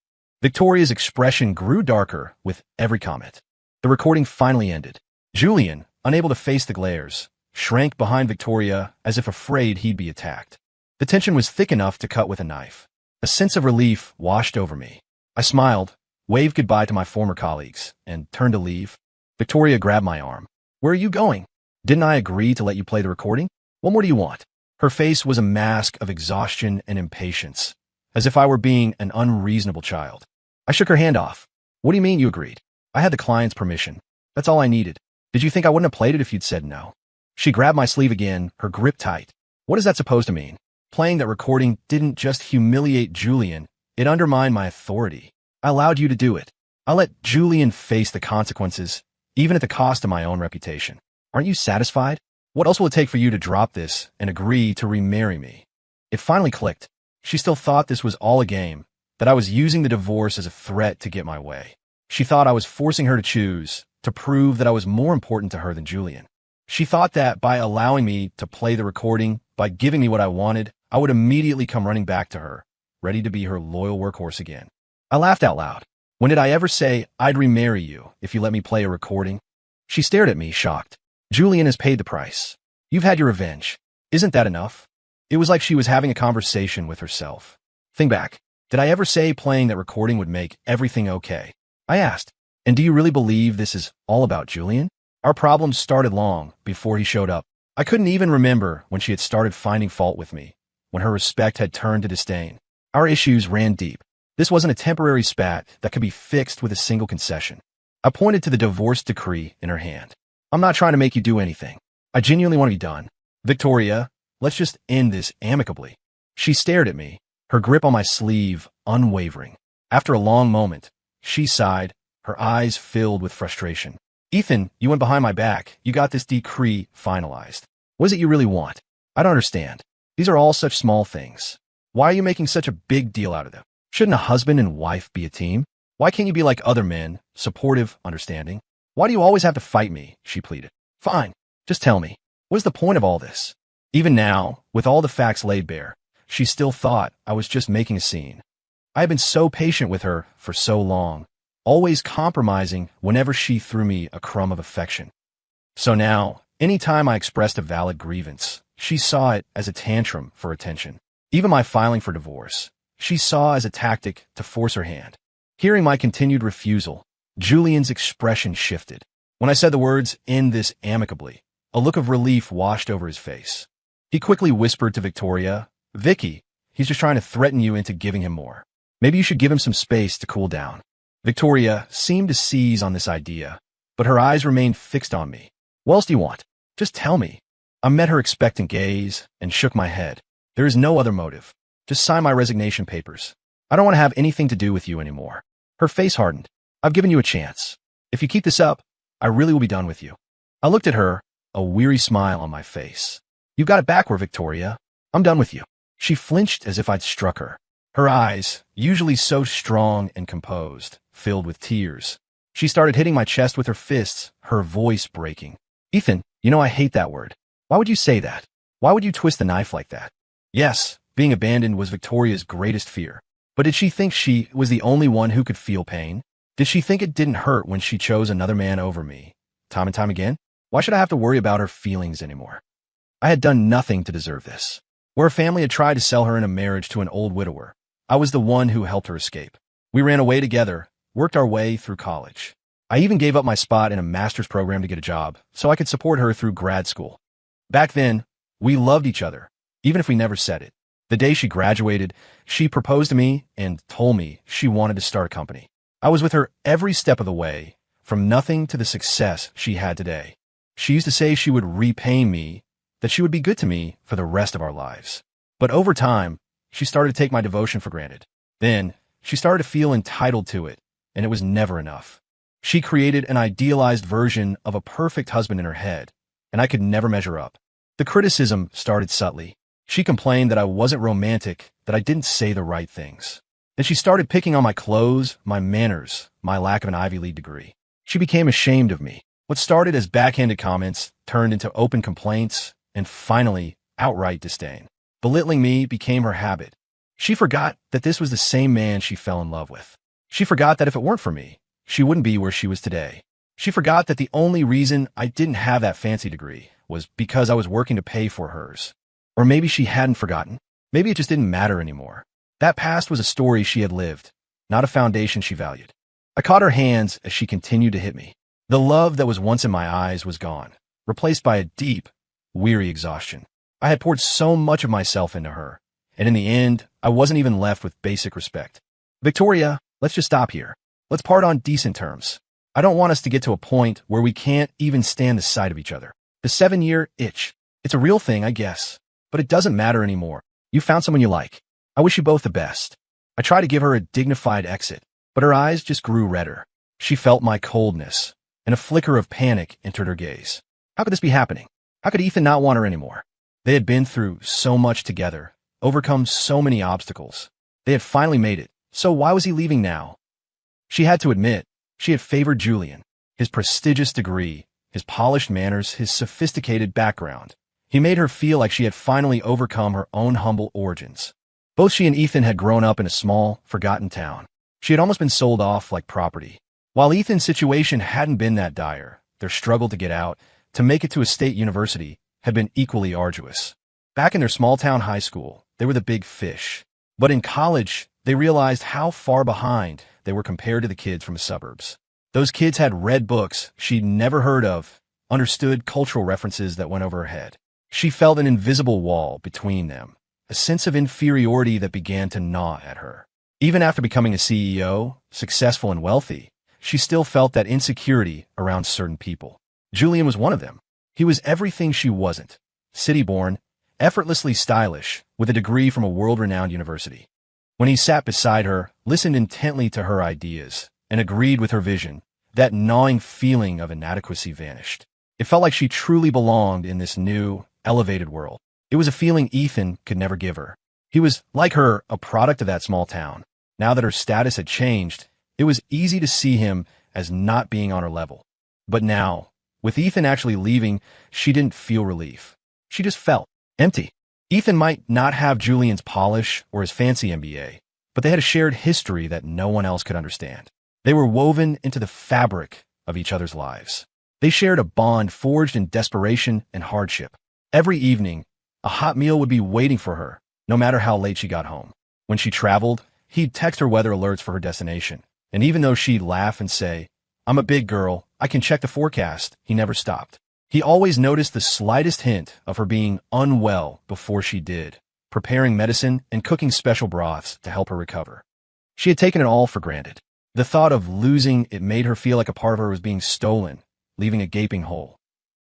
Victoria's expression grew darker with every comment. The recording finally ended. Julian, unable to face the glares, shrank behind Victoria as if afraid he'd be attacked. The tension was thick enough to cut with a knife. A sense of relief washed over me. I smiled, waved goodbye to my former colleagues, and turned to leave. Victoria grabbed my arm. Where are you going? Didn't I agree to let you play the recording? What more do you want? Her face was a mask of exhaustion and impatience, as if I were being an unreasonable child. I shook her hand off. What do you mean you agreed? I had the client's permission. That's all I needed. Did you think I wouldn't have played it if you'd said no? She grabbed my sleeve again, her grip tight. What is that supposed to mean? Playing that recording didn't just humiliate Julian, it undermined my authority. I allowed you to do it. I let Julian face the consequences, even at the cost of my own reputation. Aren't you satisfied? What else will it take for you to drop this and agree to remarry me? It finally clicked. She still thought this was all a game, that I was using the divorce as a threat to get my way. She thought I was forcing her to choose, to prove that I was more important to her than Julian. She thought that by allowing me to play the recording, by giving me what I wanted, I would immediately come running back to her, ready to be her loyal workhorse again. I laughed out loud. When did I ever say I'd remarry you if you let me play a recording? She stared at me, shocked. Julian has paid the price. You've had your revenge. Isn't that enough? It was like she was having a conversation with herself. Think back. Did I ever say playing that recording would make everything okay? I asked. And do you really believe this is all about Julian? Our problems started long before he showed up. I couldn't even remember when she had started finding fault with me, when her respect had turned to disdain. Our issues ran deep. This wasn't a temporary spat that could be fixed with a single concession. I pointed to the divorce decree in her hand. I'm not trying to make you do anything. I genuinely want to be done. Victoria, let's just end this amicably. She stared at me, her grip on my sleeve unwavering. After a long moment, she sighed, her eyes filled with frustration. Ethan, you went behind my back. You got this decree finalized. What is it you really want? I don't understand. These are all such small things. Why are you making such a big deal out of them? Shouldn't a husband and wife be a team? Why can't you be like other men, supportive, understanding? Why do you always have to fight me? She pleaded. Fine, just tell me. What is the point of all this? Even now, with all the facts laid bare, she still thought I was just making a scene. I had been so patient with her for so long, always compromising whenever she threw me a crumb of affection. So now, any time I expressed a valid grievance, she saw it as a tantrum for attention. Even my filing for divorce, she saw as a tactic to force her hand. Hearing my continued refusal, Julian's expression shifted. When I said the words, "end this amicably," a look of relief washed over his face. He quickly whispered to Victoria, "Vicky, he's just trying to threaten you into giving him more. Maybe you should give him some space to cool down." Victoria seemed to seize on this idea, but her eyes remained fixed on me. "What else do you want? Just tell me." I met her expectant gaze and shook my head. "There is no other motive. Just sign my resignation papers. I don't want to have anything to do with you anymore." Her face hardened. "I've given you a chance. If you keep this up, I really will be done with you." I looked at her, a weary smile on my face. "You've got it backward, Victoria. I'm done with you." She flinched as if I'd struck her. Her eyes, usually so strong and composed, filled with tears. She started hitting my chest with her fists, her voice breaking. "Ethan, you know I hate that word. Why would you say that? Why would you twist the knife like that?" Yes, being abandoned was Victoria's greatest fear. But did she think she was the only one who could feel pain? Did she think it didn't hurt when she chose another man over me, time and time again? Why should I have to worry about her feelings anymore? I had done nothing to deserve this. Where her family had tried to sell her in a marriage to an old widower, I was the one who helped her escape. We ran away together, worked our way through college. I even gave up my spot in a master's program to get a job, so I could support her through grad school. Back then, we loved each other, even if we never said it. The day she graduated, she proposed to me and told me she wanted to start a company. I was with her every step of the way, from nothing to the success she had today. She used to say she would repay me, that she would be good to me for the rest of our lives. But over time, she started to take my devotion for granted. Then, she started to feel entitled to it, and it was never enough. She created an idealized version of a perfect husband in her head, and I could never measure up. The criticism started subtly. She complained that I wasn't romantic, that I didn't say the right things. Then she started picking on my clothes, my manners, my lack of an Ivy League degree. She became ashamed of me. What started as backhanded comments turned into open complaints and finally outright disdain. Belittling me became her habit. She forgot that this was the same man she fell in love with. She forgot that if it weren't for me, she wouldn't be where she was today. She forgot that the only reason I didn't have that fancy degree was because I was working to pay for hers. Or maybe she hadn't forgotten. Maybe it just didn't matter anymore. That past was a story she had lived, not a foundation she valued. I caught her hands as she continued to hit me. The love that was once in my eyes was gone, replaced by a deep, weary exhaustion. I had poured so much of myself into her, and in the end, I wasn't even left with basic respect. Victoria, let's just stop here. Let's part on decent terms. I don't want us to get to a point where we can't even stand the sight of each other. The 7-year itch. It's a real thing, I guess, but it doesn't matter anymore. You found someone you like. I wish you both the best. I tried to give her a dignified exit, but her eyes just grew redder. She felt my coldness, and a flicker of panic entered her gaze. How could this be happening? How could Ethan not want her anymore? They had been through so much together, overcome so many obstacles. They had finally made it, so why was he leaving now? She had to admit, she had favored Julian. His prestigious degree, his polished manners, his sophisticated background. He made her feel like she had finally overcome her own humble origins. Both she and Ethan had grown up in a small, forgotten town. She had almost been sold off like property. While Ethan's situation hadn't been that dire, their struggle to get out, to make it to a state university, had been equally arduous. Back in their small-town high school, they were the big fish. But in college, they realized how far behind they were compared to the kids from the suburbs. Those kids had read books she'd never heard of, understood cultural references that went over her head. She felt an invisible wall between them, a sense of inferiority that began to gnaw at her. Even after becoming a CEO, successful and wealthy, she still felt that insecurity around certain people. Julian was one of them. He was everything she wasn't. City-born, effortlessly stylish, with a degree from a world-renowned university. When he sat beside her, listened intently to her ideas, and agreed with her vision, that gnawing feeling of inadequacy vanished. It felt like she truly belonged in this new, elevated world. It was a feeling Ethan could never give her. He was, like her, a product of that small town. Now that her status had changed, it was easy to see him as not being on her level. But now, with Ethan actually leaving, she didn't feel relief. She just felt empty. Ethan might not have Julian's polish or his fancy MBA, but they had a shared history that no one else could understand. They were woven into the fabric of each other's lives. They shared a bond forged in desperation and hardship. Every evening, a hot meal would be waiting for her, no matter how late she got home. When she traveled, he'd text her weather alerts for her destination. And even though she'd laugh and say, "I'm a big girl, I can check the forecast," he never stopped. He always noticed the slightest hint of her being unwell before she did, preparing medicine and cooking special broths to help her recover. She had taken it all for granted. The thought of losing it made her feel like a part of her was being stolen, leaving a gaping hole.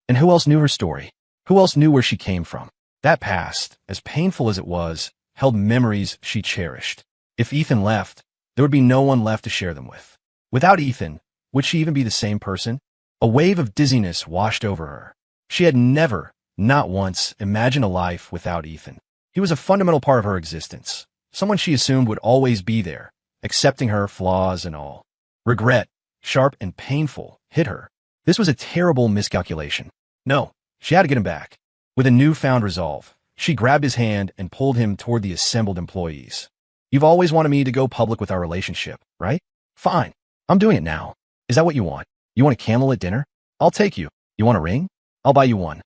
And who else knew her story? Who else knew where she came from? That past, as painful as it was, held memories she cherished. If Ethan left, there would be no one left to share them with. Without Ethan, would she even be the same person? A wave of dizziness washed over her. She had never, not once, imagined a life without Ethan. He was a fundamental part of her existence, someone she assumed would always be there, accepting her flaws and all. Regret, sharp and painful, hit her. This was a terrible miscalculation. No, she had to get him back. With a newfound resolve, she grabbed his hand and pulled him toward the assembled employees. "You've always wanted me to go public with our relationship, right? Fine. I'm doing it now. Is that what you want? You want a candlelit dinner? I'll take you. You want a ring? I'll buy you one."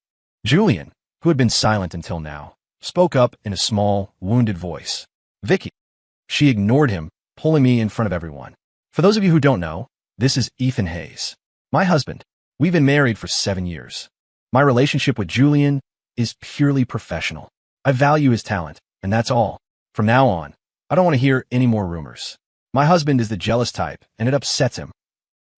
Julian, who had been silent until now, spoke up in a small, wounded voice. "Vicky." She ignored him, pulling me in front of everyone. "For those of you who don't know, this is Ethan Hayes, my husband. We've been married for 7 years. My relationship with Julian is purely professional. I value his talent, and that's all. From now on, I don't want to hear any more rumors. My husband is the jealous type, and it upsets him."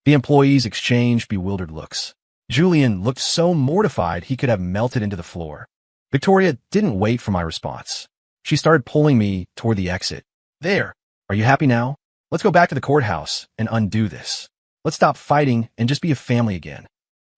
The employees exchanged bewildered looks. Julian looked so mortified he could have melted into the floor. Victoria didn't wait for my response. She started pulling me toward the exit. "There. Are you happy now? Let's go back to the courthouse and undo this. Let's stop fighting and just be a family again.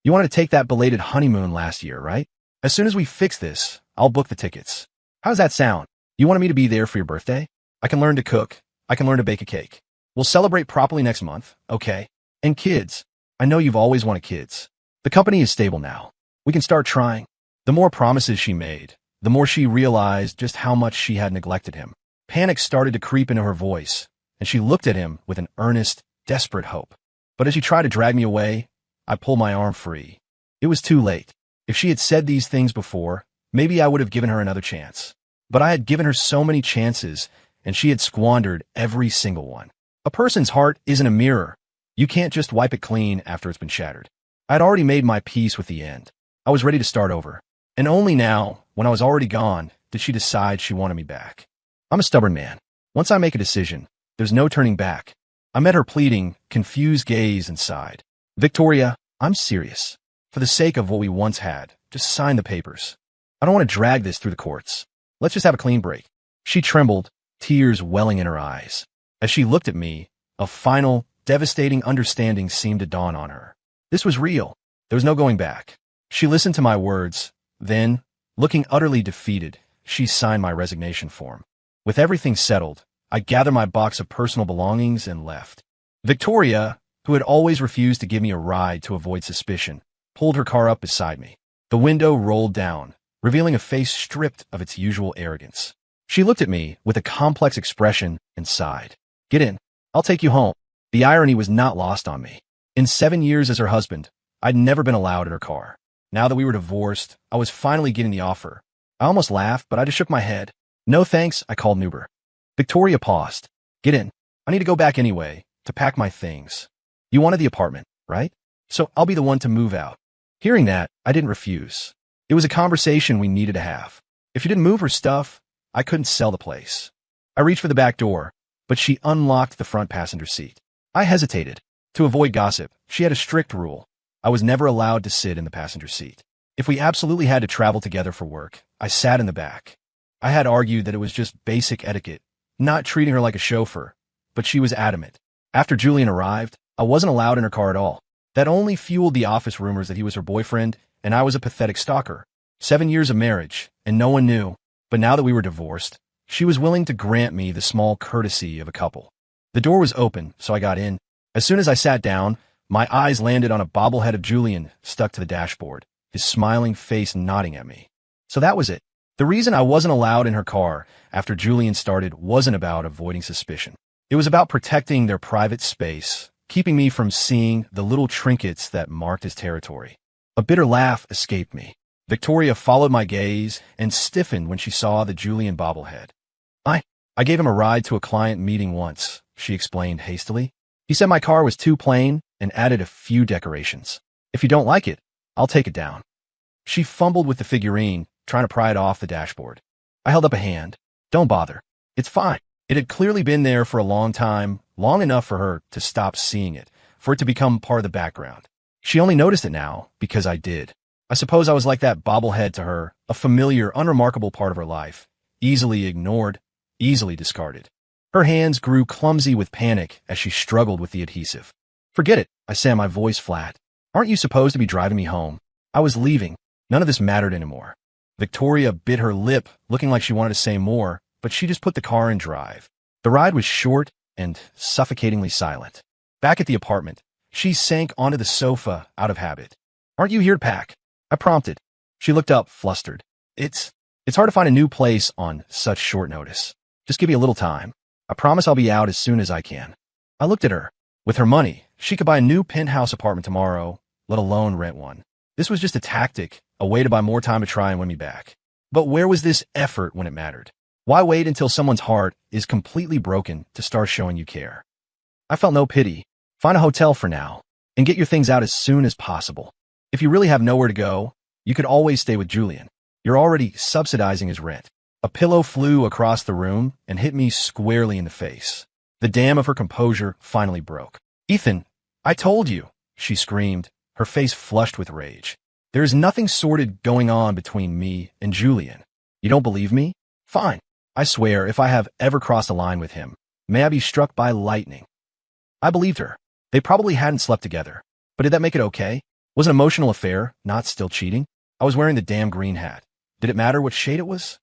You wanted to take that belated honeymoon last year, right? As soon as we fix this, I'll book the tickets. How's that sound? You wanted me to be there for your birthday? I can learn to cook. I can learn to bake a cake. We'll celebrate properly next month, okay? And kids. I know you've always wanted kids. The company is stable now. We can start trying. The more promises she made, the more she realized just how much she had neglected him. Panic started to creep into her voice, and she looked at him with an earnest, desperate hope. But as she tried to drag me away, I pulled my arm free. It was too late. If she had said these things before, maybe I would have given her another chance. But I had given her so many chances, and she had squandered every single one. A person's heart isn't a mirror. You can't just wipe it clean after it's been shattered. I had already made my peace with the end. I was ready to start over. And only now, when I was already gone, did she decide she wanted me back. I'm a stubborn man. Once I make a decision, there's no turning back. I met her pleading, confused gaze and sighed. Victoria, I'm serious. For the sake of what we once had, just sign the papers. I don't want to drag this through the courts. Let's just have a clean break. She trembled, tears welling in her eyes. As she looked at me, a final, devastating understanding seemed to dawn on her. This was real. There was no going back. She listened to my words. Then, looking utterly defeated, she signed my resignation form. With everything settled, I gathered my box of personal belongings and left. Victoria, who had always refused to give me a ride to avoid suspicion, pulled her car up beside me. The window rolled down, revealing a face stripped of its usual arrogance. She looked at me with a complex expression and sighed. Get in. I'll take you home. The irony was not lost on me. In 7 years as her husband, I'd never been allowed in her car. Now that we were divorced, I was finally getting the offer. I almost laughed, but I just shook my head. No thanks, I called an Uber. Victoria paused. Get in. I need to go back anyway, to pack my things. You wanted the apartment, right? So I'll be the one to move out. Hearing that, I didn't refuse. It was a conversation we needed to have. If she didn't move her stuff, I couldn't sell the place. I reached for the back door, but she unlocked the front passenger seat. I hesitated. To avoid gossip, she had a strict rule. I was never allowed to sit in the passenger seat. If we absolutely had to travel together for work, I sat in the back. I had argued that it was just basic etiquette, not treating her like a chauffeur, but she was adamant. After Julian arrived, I wasn't allowed in her car at all. That only fueled the office rumors that he was her boyfriend, and I was a pathetic stalker. 7 years of marriage, and no one knew. But now that we were divorced, she was willing to grant me the small courtesy of a couple. The door was open, so I got in. As soon as I sat down, my eyes landed on a bobblehead of Julian stuck to the dashboard, his smiling face nodding at me. So that was it. The reason I wasn't allowed in her car after Julian started wasn't about avoiding suspicion. It was about protecting their private space, keeping me from seeing the little trinkets that marked his territory. A bitter laugh escaped me. Victoria followed my gaze and stiffened when she saw the Julian bobblehead. I gave him a ride to a client meeting once, she explained hastily. He said my car was too plain and added a few decorations. If you don't like it, I'll take it down. She fumbled with the figurine, trying to pry it off the dashboard. I held up a hand. Don't bother. It's fine. It had clearly been there for a long time, long enough for her to stop seeing it, for it to become part of the background. She only noticed it now because I did. I suppose I was like that bobblehead to her, a familiar, unremarkable part of her life, easily ignored, easily discarded. Her hands grew clumsy with panic as she struggled with the adhesive. Forget it, I said, my voice flat. Aren't you supposed to be driving me home? I was leaving. None of this mattered anymore. Victoria bit her lip, looking like she wanted to say more, but she just put the car in drive. The ride was short and suffocatingly silent. Back at the apartment, she sank onto the sofa out of habit. Aren't you here to pack? I prompted. She looked up, flustered. It's hard to find a new place on such short notice. Just give me a little time. I promise I'll be out as soon as I can. I looked at her. With her money, she could buy a new penthouse apartment tomorrow, let alone rent one. This was just a tactic, a way to buy more time to try and win me back. But where was this effort when it mattered? Why wait until someone's heart is completely broken to start showing you care? I felt no pity. Find a hotel for now, and get your things out as soon as possible. If you really have nowhere to go, you could always stay with Julian. You're already subsidizing his rent. A pillow flew across the room and hit me squarely in the face. The dam of her composure finally broke. Ethan, I told you, she screamed, her face flushed with rage. There is nothing sordid going on between me and Julian. You don't believe me? Fine. I swear, if I have ever crossed a line with him, may I be struck by lightning. I believed her. They probably hadn't slept together. But did that make it okay? Was an emotional affair not still cheating? I was wearing the damn green hat. Did it matter what shade it was?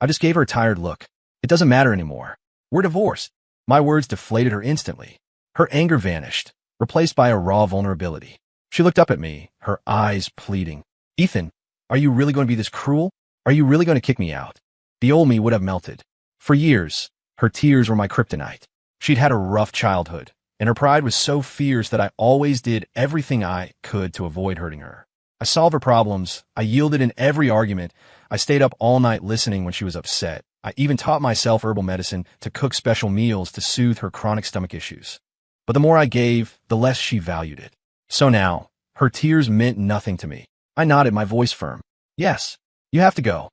I just gave her a tired look. It doesn't matter anymore. We're divorced. My words deflated her instantly. Her anger vanished, replaced by a raw vulnerability. She looked up at me, her eyes pleading. Ethan, are you really going to be this cruel? Are you really going to kick me out? The old me would have melted. For years, her tears were my kryptonite. She'd had a rough childhood, and her pride was so fierce that I always did everything I could to avoid hurting her. I solved her problems. I yielded in every argument. I stayed up all night listening when she was upset. I even taught myself herbal medicine to cook special meals to soothe her chronic stomach issues. But the more I gave, the less she valued it. So now, her tears meant nothing to me. I nodded, my voice firm. Yes, you have to go.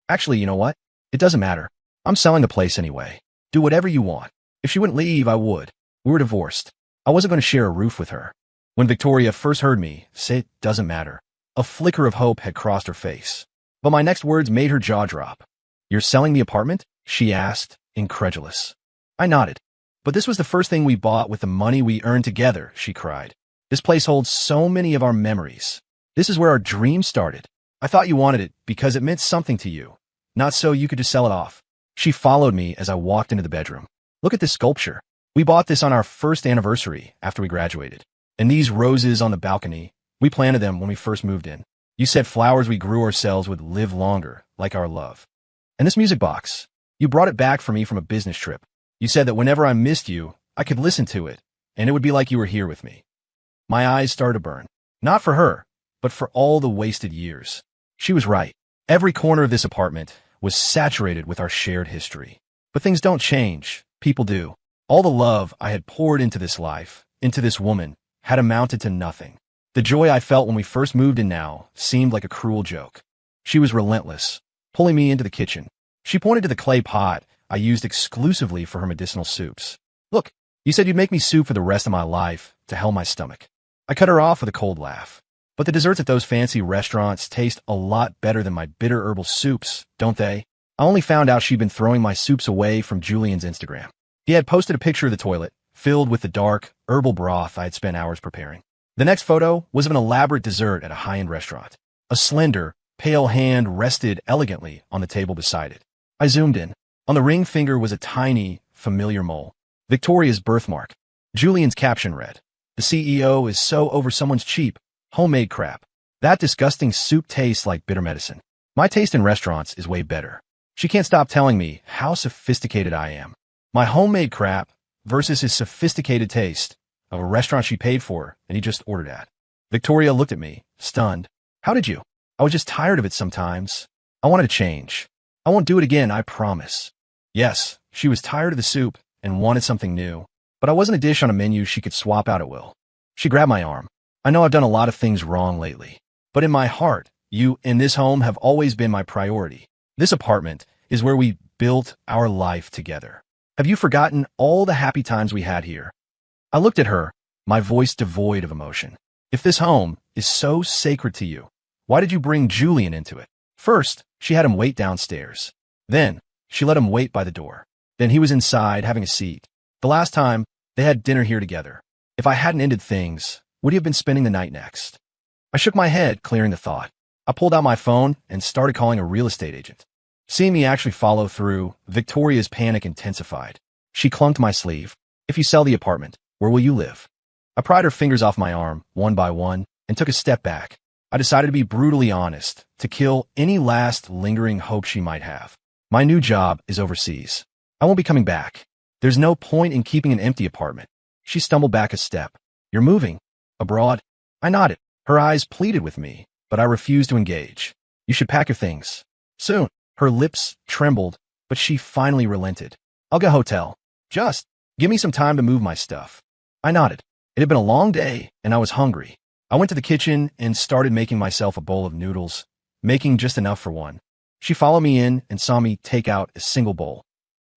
Actually, you know what? It doesn't matter. I'm selling the place anyway. Do whatever you want. If she wouldn't leave, I would. We were divorced. I wasn't going to share a roof with her. When Victoria first heard me say it doesn't matter, a flicker of hope had crossed her face. But my next words made her jaw drop. You're selling the apartment? She asked, incredulous. I nodded. But this was the first thing we bought with the money we earned together, she cried. This place holds so many of our memories. This is where our dreams started. I thought you wanted it because it meant something to you, not so you could just sell it off. She followed me as I walked into the bedroom. Look at this sculpture. We bought this on our first anniversary after we graduated. And these roses on the balcony, we planted them when we first moved in. You said flowers we grew ourselves would live longer, like our love. And this music box, you brought it back for me from a business trip. You said that whenever I missed you, I could listen to it, and it would be like you were here with me. My eyes started to burn. Not for her, but for all the wasted years. She was right. Every corner of this apartment was saturated with our shared history. But things don't change. People do. All the love I had poured into this life, into this woman, had amounted to nothing. The joy I felt when we first moved in now seemed like a cruel joke. She was relentless, pulling me into the kitchen. She pointed to the clay pot I used exclusively for her medicinal soups. Look, you said you'd make me soup for the rest of my life to hell my stomach. I cut her off with a cold laugh. But the desserts at those fancy restaurants taste a lot better than my bitter herbal soups, don't they? I only found out she'd been throwing my soups away from Julian's Instagram. He had posted a picture of the toilet, filled with the dark, herbal broth I had spent hours preparing. The next photo was of an elaborate dessert at a high-end restaurant. A slender, pale hand rested elegantly on the table beside it. I zoomed in. On the ring finger was a tiny, familiar mole. Victoria's birthmark. Julian's caption read, "The CEO is so over someone's cheap, homemade crap. That disgusting soup tastes like bitter medicine. My taste in restaurants is way better." She can't stop telling me how sophisticated I am. My homemade crap versus his sophisticated taste of a restaurant she paid for and he just ordered at. Victoria looked at me, stunned. How did you? I was just tired of it sometimes. I wanted to change. I won't do it again, I promise. Yes, she was tired of the soup and wanted something new, but I wasn't a dish on a menu she could swap out at will. She grabbed my arm. I know I've done a lot of things wrong lately, but in my heart, you and this home have always been my priority. This apartment is where we built our life together. Have you forgotten all the happy times we had here? I looked at her, my voice devoid of emotion. If this home is so sacred to you, why did you bring Julian into it? First, she had him wait downstairs. Then, she let him wait by the door. Then he was inside having a seat. The last time, they had dinner here together. If I hadn't ended things, would he have been spending the night next? I shook my head, clearing the thought. I pulled out my phone and started calling a real estate agent. Seeing me actually follow through, Victoria's panic intensified. She clung to my sleeve. If you sell the apartment, where will you live? I pried her fingers off my arm, one by one, and took a step back. I decided to be brutally honest, to kill any last lingering hope she might have. My new job is overseas. I won't be coming back. There's no point in keeping an empty apartment. She stumbled back a step. You're moving? Abroad? I nodded. Her eyes pleaded with me, but I refused to engage. You should pack your things. Soon. Her lips trembled, but she finally relented. I'll get a hotel. Just give me some time to move my stuff. I nodded. It had been a long day, and I was hungry. I went to the kitchen and started making myself a bowl of noodles, making just enough for one. She followed me in and saw me take out a single bowl.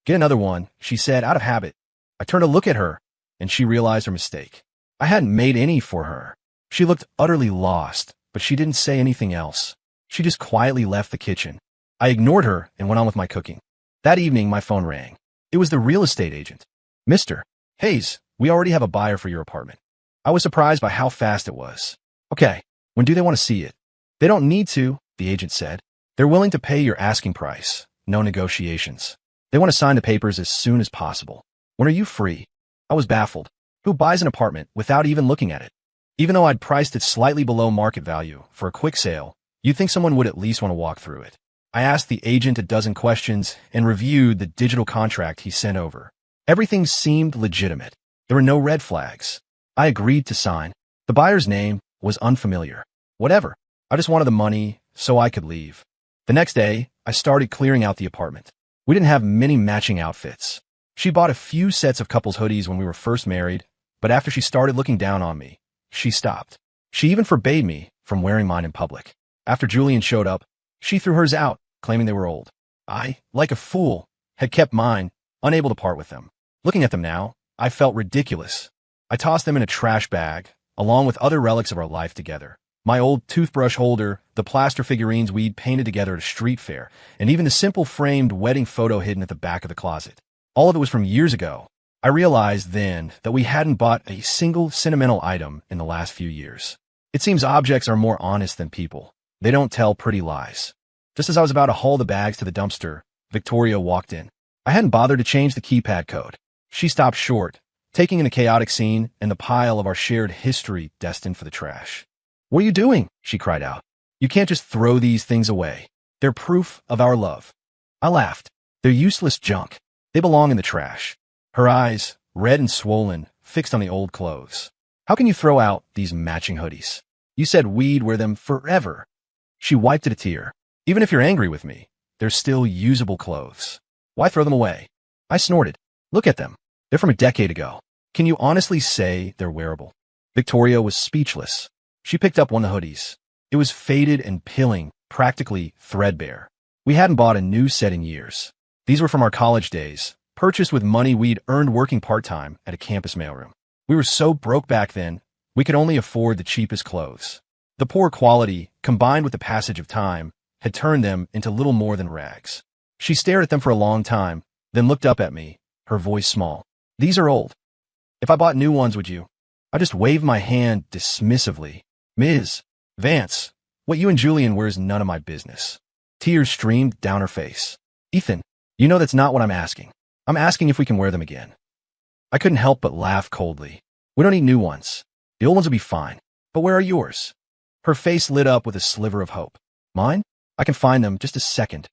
Get another one, she said, out of habit. I turned to look at her, and she realized her mistake. I hadn't made any for her. She looked utterly lost, but she didn't say anything else. She just quietly left the kitchen. I ignored her and went on with my cooking. That evening, my phone rang. It was the real estate agent. Mr. Hayes, we already have a buyer for your apartment. I was surprised by how fast it was. Okay, when do they want to see it? They don't need to. the agent said. They're willing to pay your asking price. No negotiations. They want to sign the papers as soon as possible. When are you free? I was baffled. Who buys an apartment without even looking at it? Even though I'd priced it slightly below market value for a quick sale, you'd think someone would at least want to walk through it. I asked the agent a dozen questions and reviewed the digital contract he sent over. Everything seemed legitimate. There were no red flags. I agreed to sign. The buyer's name was unfamiliar. Whatever. I just wanted the money so I could leave. The next day, I started clearing out the apartment. We didn't have many matching outfits. She bought a few sets of couples hoodies when we were first married, but after she started looking down on me, she stopped. She even forbade me from wearing mine in public. After Julian showed up, she threw hers out, claiming they were old. I, like a fool, had kept mine, unable to part with them. Looking at them now, I felt ridiculous. I tossed them in a trash bag, along with other relics of our life together. My old toothbrush holder, the plaster figurines we'd painted together at a street fair, and even the simple framed wedding photo hidden at the back of the closet. All of it was from years ago. I realized then that we hadn't bought a single sentimental item in the last few years. It seems objects are more honest than people. They don't tell pretty lies. Just as I was about to haul the bags to the dumpster, Victoria walked in. I hadn't bothered to change the keypad code. She stopped short, taking in the chaotic scene and the pile of our shared history destined for the trash. "What are you doing?" she cried out. "You can't just throw these things away. They're proof of our love." I laughed. "They're useless junk. They belong in the trash." Her eyes, red and swollen, fixed on the old clothes. "How can you throw out these matching hoodies? You said we'd wear them forever." She wiped at a tear. "Even if you're angry with me, they're still usable clothes. Why throw them away?" I snorted. "Look at them. They're from a decade ago. Can you honestly say they're wearable?" Victoria was speechless. She picked up one of the hoodies. It was faded and pilling, practically threadbare. We hadn't bought a new set in years. These were from our college days, purchased with money we'd earned working part-time at a campus mailroom. We were so broke back then, we could only afford the cheapest clothes. The poor quality, combined with the passage of time, had turned them into little more than rags. She stared at them for a long time, then looked up at me, her voice small. "These are old. If I bought new ones, would you?" I just waved my hand dismissively. "Ms. Vance, what you and Julian wear is none of my business." Tears streamed down her face. "Ethan, you know that's not what I'm asking. I'm asking if we can wear them again." I couldn't help but laugh coldly. "We don't need new ones. The old ones will be fine. But where are yours?" Her face lit up with a sliver of hope. "Mine? I can find them, just a second."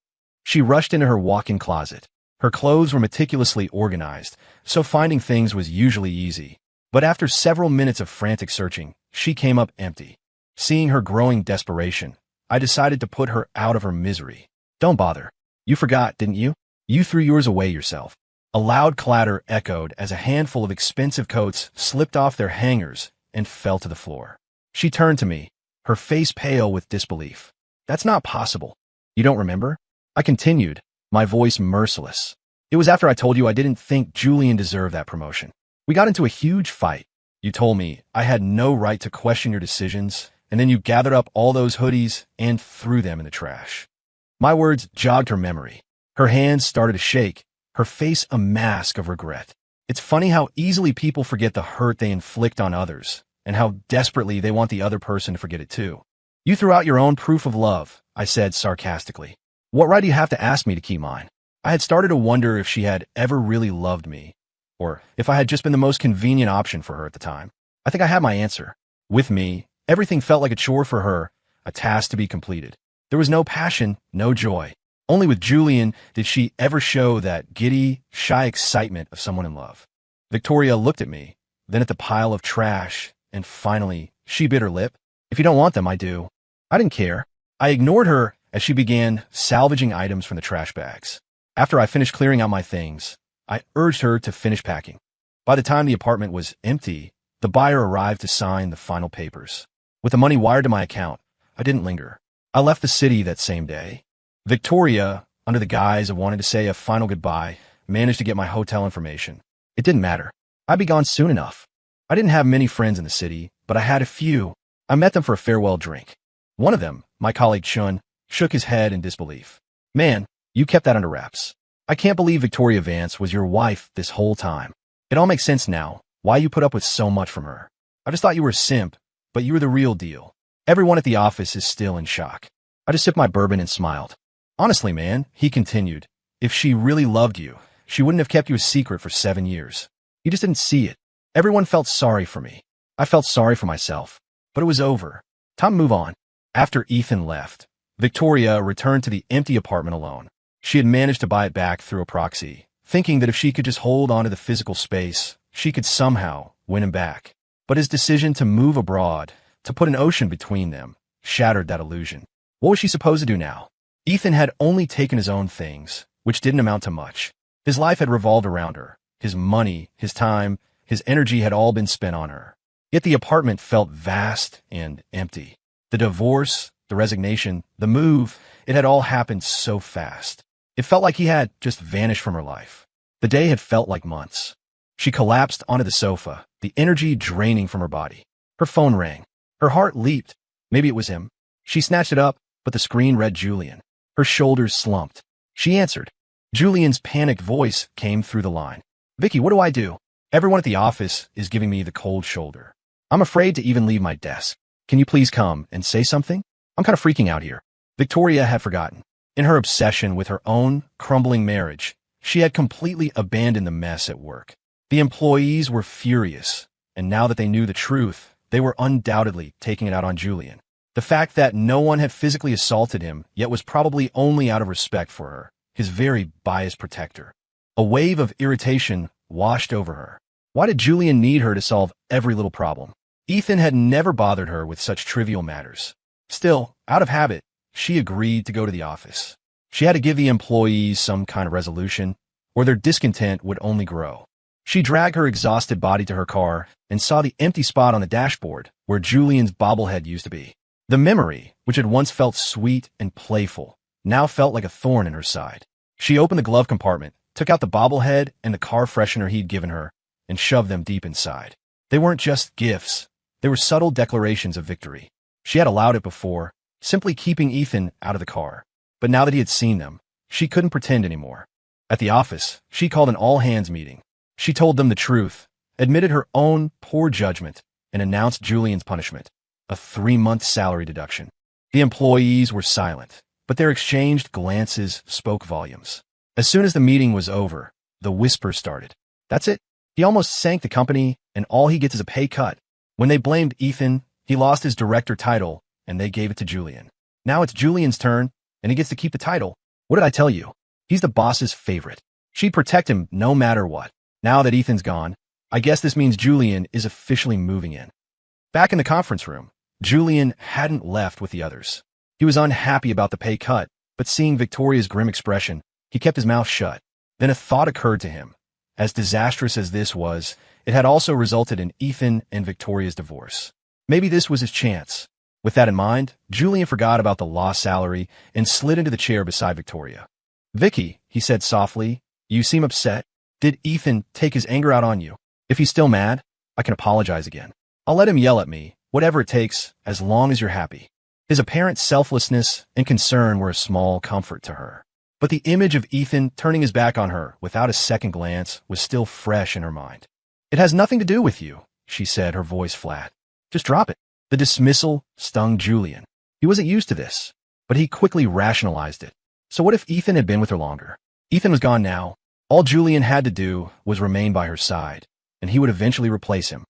She rushed into her walk-in closet. Her clothes were meticulously organized, so finding things was usually easy. But after several minutes of frantic searching, she came up empty. Seeing her growing desperation, I decided to put her out of her misery. "Don't bother. You forgot, didn't you? You threw yours away yourself." A loud clatter echoed as a handful of expensive coats slipped off their hangers and fell to the floor. She turned to me, her face pale with disbelief. "That's not possible. You don't remember?" I continued, my voice merciless. "It was after I told you I didn't think Julian deserved that promotion. We got into a huge fight. You told me I had no right to question your decisions, and then you gathered up all those hoodies and threw them in the trash." My words jogged her memory. Her hands started to shake, her face a mask of regret. It's funny how easily people forget the hurt they inflict on others, and how desperately they want the other person to forget it too. "You threw out your own proof of love," I said sarcastically. "What right do you have to ask me to keep mine?" I had started to wonder if she had ever really loved me, or if I had just been the most convenient option for her at the time. I think I had my answer. With me, everything felt like a chore for her, a task to be completed. There was no passion, no joy. Only with Julian did she ever show that giddy, shy excitement of someone in love. Victoria looked at me, then at the pile of trash, and finally, she bit her lip. "If you don't want them, I do." I didn't care. I ignored her as she began salvaging items from the trash bags. After I finished clearing out my things, I urged her to finish packing. By the time the apartment was empty, the buyer arrived to sign the final papers. With the money wired to my account, I didn't linger. I left the city that same day. Victoria, under the guise of wanting to say a final goodbye, managed to get my hotel information. It didn't matter. I'd be gone soon enough. I didn't have many friends in the city, but I had a few. I met them for a farewell drink. One of them, my colleague Chun, shook his head in disbelief. "Man, you kept that under wraps. I can't believe Victoria Vance was your wife this whole time. It all makes sense now, why you put up with so much from her. I just thought you were a simp, but you were the real deal." Everyone at the office is still in shock. I just sipped my bourbon and smiled. Honestly, man, he continued, if she really loved you, she wouldn't have kept you a secret for 7 years. You just didn't see it. Everyone felt sorry for me. I felt sorry for myself. But it was over. Time to move on. After Ethan left, Victoria returned to the empty apartment alone. She had managed to buy it back through a proxy, thinking that if she could just hold on to the physical space, she could somehow win him back. But his decision to move abroad, to put an ocean between them, shattered that illusion. What was she supposed to do now? Ethan had only taken his own things, which didn't amount to much. His life had revolved around her. His money, his time, his energy had all been spent on her. Yet the apartment felt vast and empty. The divorce, the resignation, the move, it had all happened so fast. It felt like he had just vanished from her life. The day had felt like months. She collapsed onto the sofa, the energy draining from her body. Her phone rang. Her heart leaped. Maybe it was him. She snatched it up, but the screen read Julian. Her shoulders slumped. She answered. Julian's panicked voice came through the line. Vicky, what do I do? Everyone at the office is giving me the cold shoulder. I'm afraid to even leave my desk. Can you please come and say something? I'm kind of freaking out here. Victoria had forgotten. In her obsession with her own crumbling marriage, she had completely abandoned the mess at work. The employees were furious, and now that they knew the truth, they were undoubtedly taking it out on Julian. The fact that no one had physically assaulted him, yet was probably only out of respect for her, his very biased protector. A wave of irritation washed over her. Why did Julian need her to solve every little problem? Ethan had never bothered her with such trivial matters. Still, out of habit, she agreed to go to the office. She had to give the employees some kind of resolution, or their discontent would only grow. She dragged her exhausted body to her car and saw the empty spot on the dashboard where Julian's bobblehead used to be. The memory, which had once felt sweet and playful, now felt like a thorn in her side. She opened the glove compartment, took out the bobblehead and the car freshener he'd given her, and shoved them deep inside. They weren't just gifts. They were subtle declarations of victory. She had allowed it before, simply keeping Ethan out of the car. But now that he had seen them, she couldn't pretend anymore. At the office, she called an all-hands meeting. She told them the truth, admitted her own poor judgment, and announced Julian's punishment, a 3-month salary deduction. The employees were silent, but their exchanged glances spoke volumes. As soon as the meeting was over, the whisper started. That's it. He almost sank the company, and all he gets is a pay cut. When they blamed Ethan, he lost his director title, and they gave it to Julian. Now it's Julian's turn, and he gets to keep the title. What did I tell you? He's the boss's favorite. She'd protect him no matter what. Now that Ethan's gone, I guess this means Julian is officially moving in. Back in the conference room, Julian hadn't left with the others. He was unhappy about the pay cut, but seeing Victoria's grim expression, he kept his mouth shut. Then a thought occurred to him. As disastrous as this was, it had also resulted in Ethan and Victoria's divorce. Maybe this was his chance. With that in mind, Julian forgot about the lost salary and slid into the chair beside Victoria. Vicky, he said softly, you seem upset. Did Ethan take his anger out on you? If he's still mad, I can apologize again. I'll let him yell at me, whatever it takes, as long as you're happy. His apparent selflessness and concern were a small comfort to her. But the image of Ethan turning his back on her without a second glance was still fresh in her mind. It has nothing to do with you, she said, her voice flat. Just drop it. The dismissal stung Julian. He wasn't used to this, but he quickly rationalized it. So what if Ethan had been with her longer? Ethan was gone now. All Julian had to do was remain by her side, and he would eventually replace him.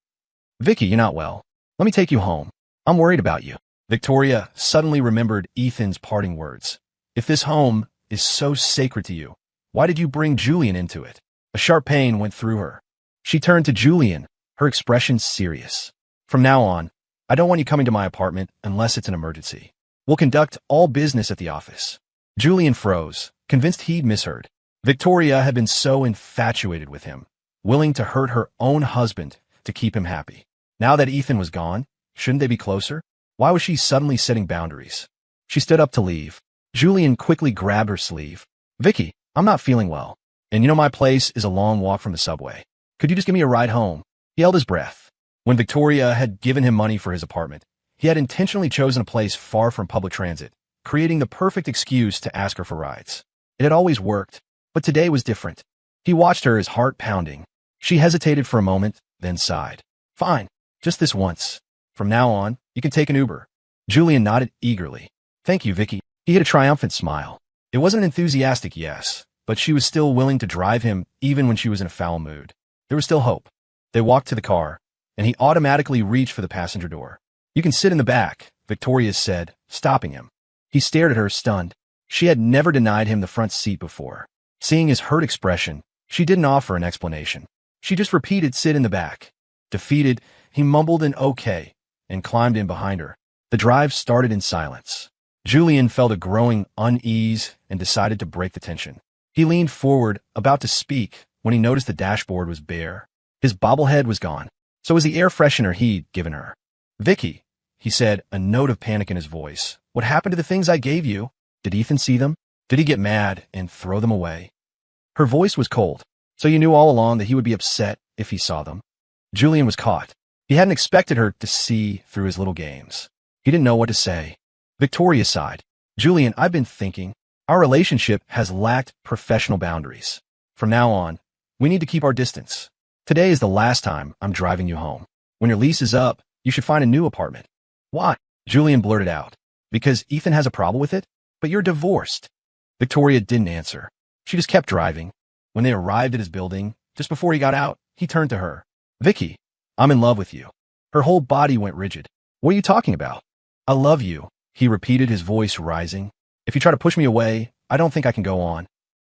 Vicky, you're not well. Let me take you home. I'm worried about you. Victoria suddenly remembered Ethan's parting words. If this home is so sacred to you, why did you bring Julian into it? A sharp pain went through her. She turned to Julian, her expression serious. From now on, I don't want you coming to my apartment unless it's an emergency. We'll conduct all business at the office. Julian froze, convinced he'd misheard. Victoria had been so infatuated with him, willing to hurt her own husband to keep him happy. Now that Ethan was gone, shouldn't they be closer? Why was she suddenly setting boundaries? She stood up to leave. Julian quickly grabbed her sleeve. Vicky, I'm not feeling well. And you know my place is a long walk from the subway. Could you just give me a ride home? He held his breath. When Victoria had given him money for his apartment, he had intentionally chosen a place far from public transit, creating the perfect excuse to ask her for rides. It had always worked, but today was different. He watched her, his heart pounding. She hesitated for a moment, then sighed. Fine, just this once. From now on, you can take an Uber. Julian nodded eagerly. Thank you, Vicky. He hid a triumphant smile. It wasn't an enthusiastic yes, but she was still willing to drive him even when she was in a foul mood. There was still hope. They walked to the car, and he automatically reached for the passenger door. You can sit in the back, Victoria said, stopping him. He stared at her, stunned. She had never denied him the front seat before. Seeing his hurt expression, she didn't offer an explanation. She just repeated, sit in the back. Defeated, he mumbled an okay and climbed in behind her. The drive started in silence. Julian felt a growing unease and decided to break the tension. He leaned forward, about to speak, when he noticed the dashboard was bare. His bobblehead was gone. So was the air freshener he'd given her. Vicky, he said, a note of panic in his voice. What happened to the things I gave you? Did Ethan see them? Did he get mad and throw them away? Her voice was cold. So you knew all along that he would be upset if he saw them? Julian was caught. He hadn't expected her to see through his little games. He didn't know what to say. Victoria sighed. Julian, I've been thinking. Our relationship has lacked professional boundaries. From now on, we need to keep our distance. Today is the last time I'm driving you home. When your lease is up, you should find a new apartment. Why? Julian blurted out. Because Ethan has a problem with it? But you're divorced. Victoria didn't answer. She just kept driving. When they arrived at his building, just before he got out, he turned to her. Vicky, I'm in love with you. Her whole body went rigid. What are you talking about? I love you, he repeated, his voice rising. If you try to push me away, I don't think I can go on.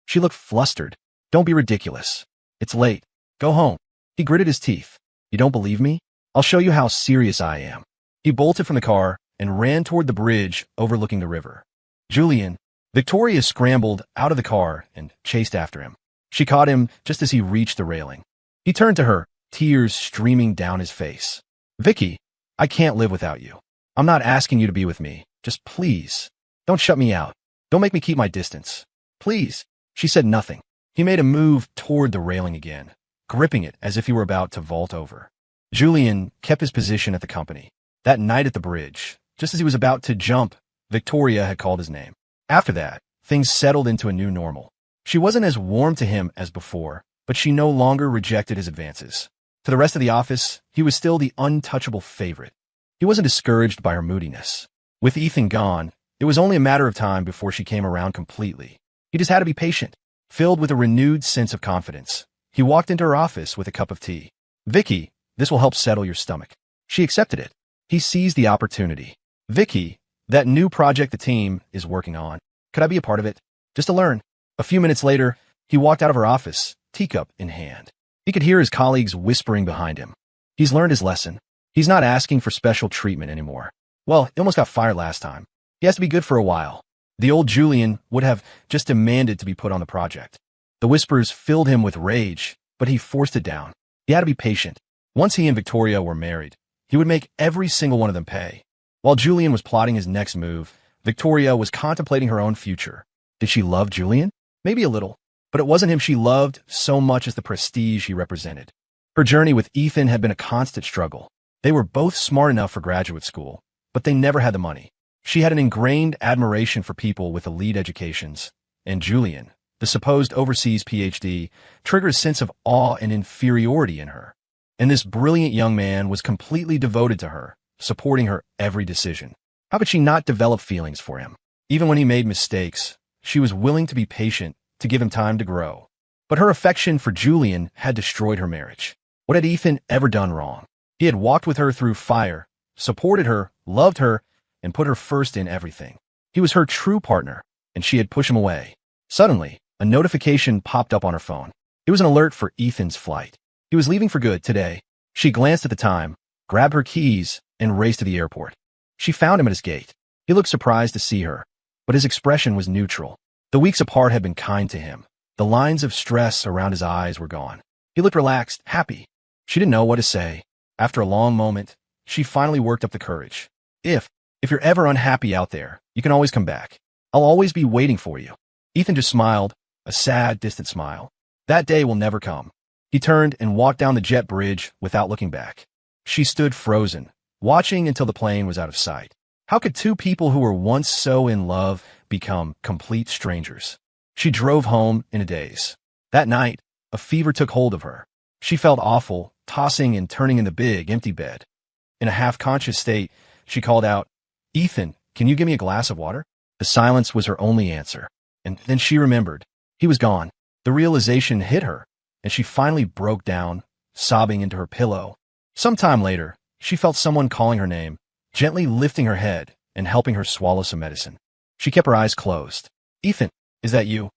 She looked flustered. Don't be ridiculous. It's late. Go home. He gritted his teeth. You don't believe me? I'll show you how serious I am. He bolted from the car and ran toward the bridge overlooking the river. Julian, Victoria scrambled out of the car and chased after him. She caught him just as he reached the railing. He turned to her, tears streaming down his face. Vicky, I can't live without you. I'm not asking you to be with me. Just please, don't shut me out. Don't make me keep my distance. Please. She said nothing. He made a move toward the railing again, gripping it as if he were about to vault over. Julian kept his position at the company. That night at the bridge, just as he was about to jump, Victoria had called his name. After that, things settled into a new normal. She wasn't as warm to him as before, but she no longer rejected his advances. To the rest of the office, he was still the untouchable favorite. He wasn't discouraged by her moodiness. With Ethan gone, it was only a matter of time before she came around completely. He just had to be patient. Filled with a renewed sense of confidence, he walked into her office with a cup of tea. Vicky, this will help settle your stomach. She accepted it. He seized the opportunity. Vicky, that new project the team is working on. Could I be a part of it? Just to learn. A few minutes later, he walked out of her office, teacup in hand. He could hear his colleagues whispering behind him. He's learned his lesson. He's not asking for special treatment anymore. Well, he almost got fired last time. He has to be good for a while. The old Julian would have just demanded to be put on the project. The whispers filled him with rage, but he forced it down. He had to be patient. Once he and Victoria were married, he would make every single one of them pay. While Julian was plotting his next move, Victoria was contemplating her own future. Did she love Julian? Maybe a little, but it wasn't him she loved so much as the prestige he represented. Her journey with Ethan had been a constant struggle. They were both smart enough for graduate school, but they never had the money. She had an ingrained admiration for people with elite educations, and Julian, the supposed overseas PhD, triggered a sense of awe and inferiority in her. And this brilliant young man was completely devoted to her, supporting her every decision. How could she not develop feelings for him? Even when he made mistakes, she was willing to be patient, to give him time to grow. But her affection for Julian had destroyed her marriage. What had Ethan ever done wrong? He had walked with her through fire, supported her, loved her, and put her first in everything. He was her true partner, and she had pushed him away. Suddenly, a notification popped up on her phone. It was an alert for Ethan's flight. He was leaving for good today. She glanced at the time, grabbed her keys, and raced to the airport. She found him at his gate. He looked surprised to see her, but his expression was neutral. The weeks apart had been kind to him. The lines of stress around his eyes were gone. He looked relaxed, happy. She didn't know what to say. After a long moment, she finally worked up the courage. If you're ever unhappy out there, you can always come back. I'll always be waiting for you. Ethan just smiled, a sad, distant smile. That day will never come. He turned and walked down the jet bridge without looking back. She stood frozen, watching until the plane was out of sight. How could two people who were once so in love become complete strangers? She drove home in a daze. That night, a fever took hold of her. She felt awful, tossing and turning in the big, empty bed. In a half-conscious state, she called out, "Ethan, "Can you give me a glass of water?" The silence was her only answer. And then she remembered. He was gone. The realization hit her, and she finally broke down, sobbing into her pillow. Sometime later, she felt someone calling her name, gently lifting her head and helping her swallow some medicine. She kept her eyes closed. "Ethan, is that you?"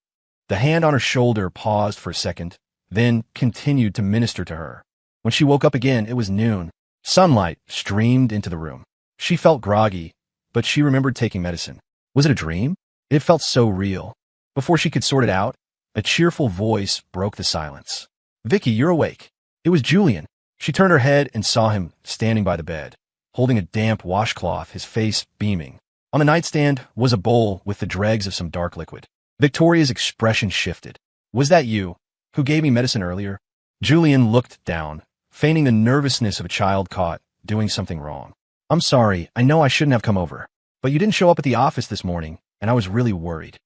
The hand on her shoulder paused for a second, then continued to minister to her. When she woke up again, it was noon. Sunlight streamed into the room. She felt groggy, but she remembered taking medicine. Was it a dream? It felt so real. Before she could sort it out, a cheerful voice broke the silence. "Vicky, you're awake." It was Julian. She turned her head and saw him standing by the bed, holding a damp washcloth, his face beaming. On the nightstand was a bowl with the dregs of some dark liquid. Victoria's expression shifted. "Was that you, who gave me medicine earlier?" Julian looked down, feigning the nervousness of a child caught doing something wrong. "I'm sorry, I know I shouldn't have come over, but you didn't show up at the office this morning, and I was really worried."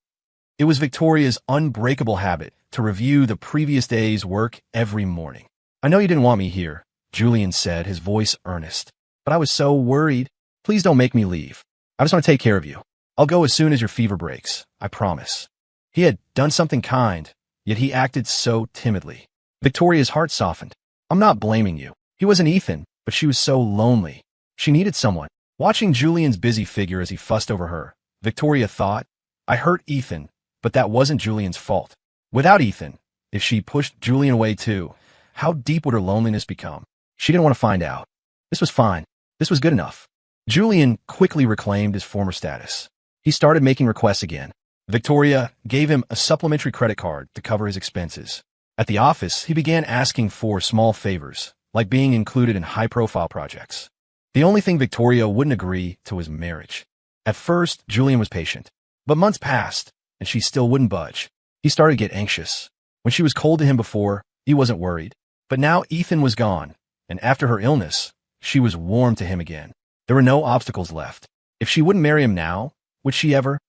It was Victoria's unbreakable habit to review the previous day's work every morning. "I know you didn't want me here," Julian said, his voice earnest, "but I was so worried. Please don't make me leave. I just want to take care of you. I'll go as soon as your fever breaks, I promise." He had done something kind, yet he acted so timidly. Victoria's heart softened. "I'm not blaming you. He wasn't Ethan, but she was so lonely. She needed someone." Watching Julian's busy figure as he fussed over her, Victoria thought, "I hurt Ethan, but that wasn't Julian's fault." Without Ethan, if she pushed Julian away too, how deep would her loneliness become? She didn't want to find out. This was fine. This was good enough. Julian quickly reclaimed his former status. He started making requests again. Victoria gave him a supplementary credit card to cover his expenses. At the office, he began asking for small favors, like being included in high-profile projects. The only thing Victoria wouldn't agree to was marriage. At first, Julian was patient, but months passed, and she still wouldn't budge. He started to get anxious. When she was cold to him before, he wasn't worried. But now Ethan was gone, and after her illness, she was warm to him again. There were no obstacles left. If she wouldn't marry him now, would she ever?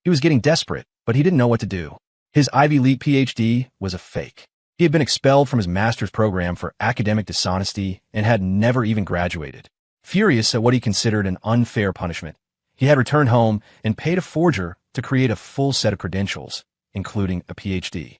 He was getting desperate, but he didn't know what to do. His Ivy League PhD was a fake. He had been expelled from his master's program for academic dishonesty and had never even graduated. Furious at what he considered an unfair punishment, he had returned home and paid a forger to create a full set of credentials, including a PhD.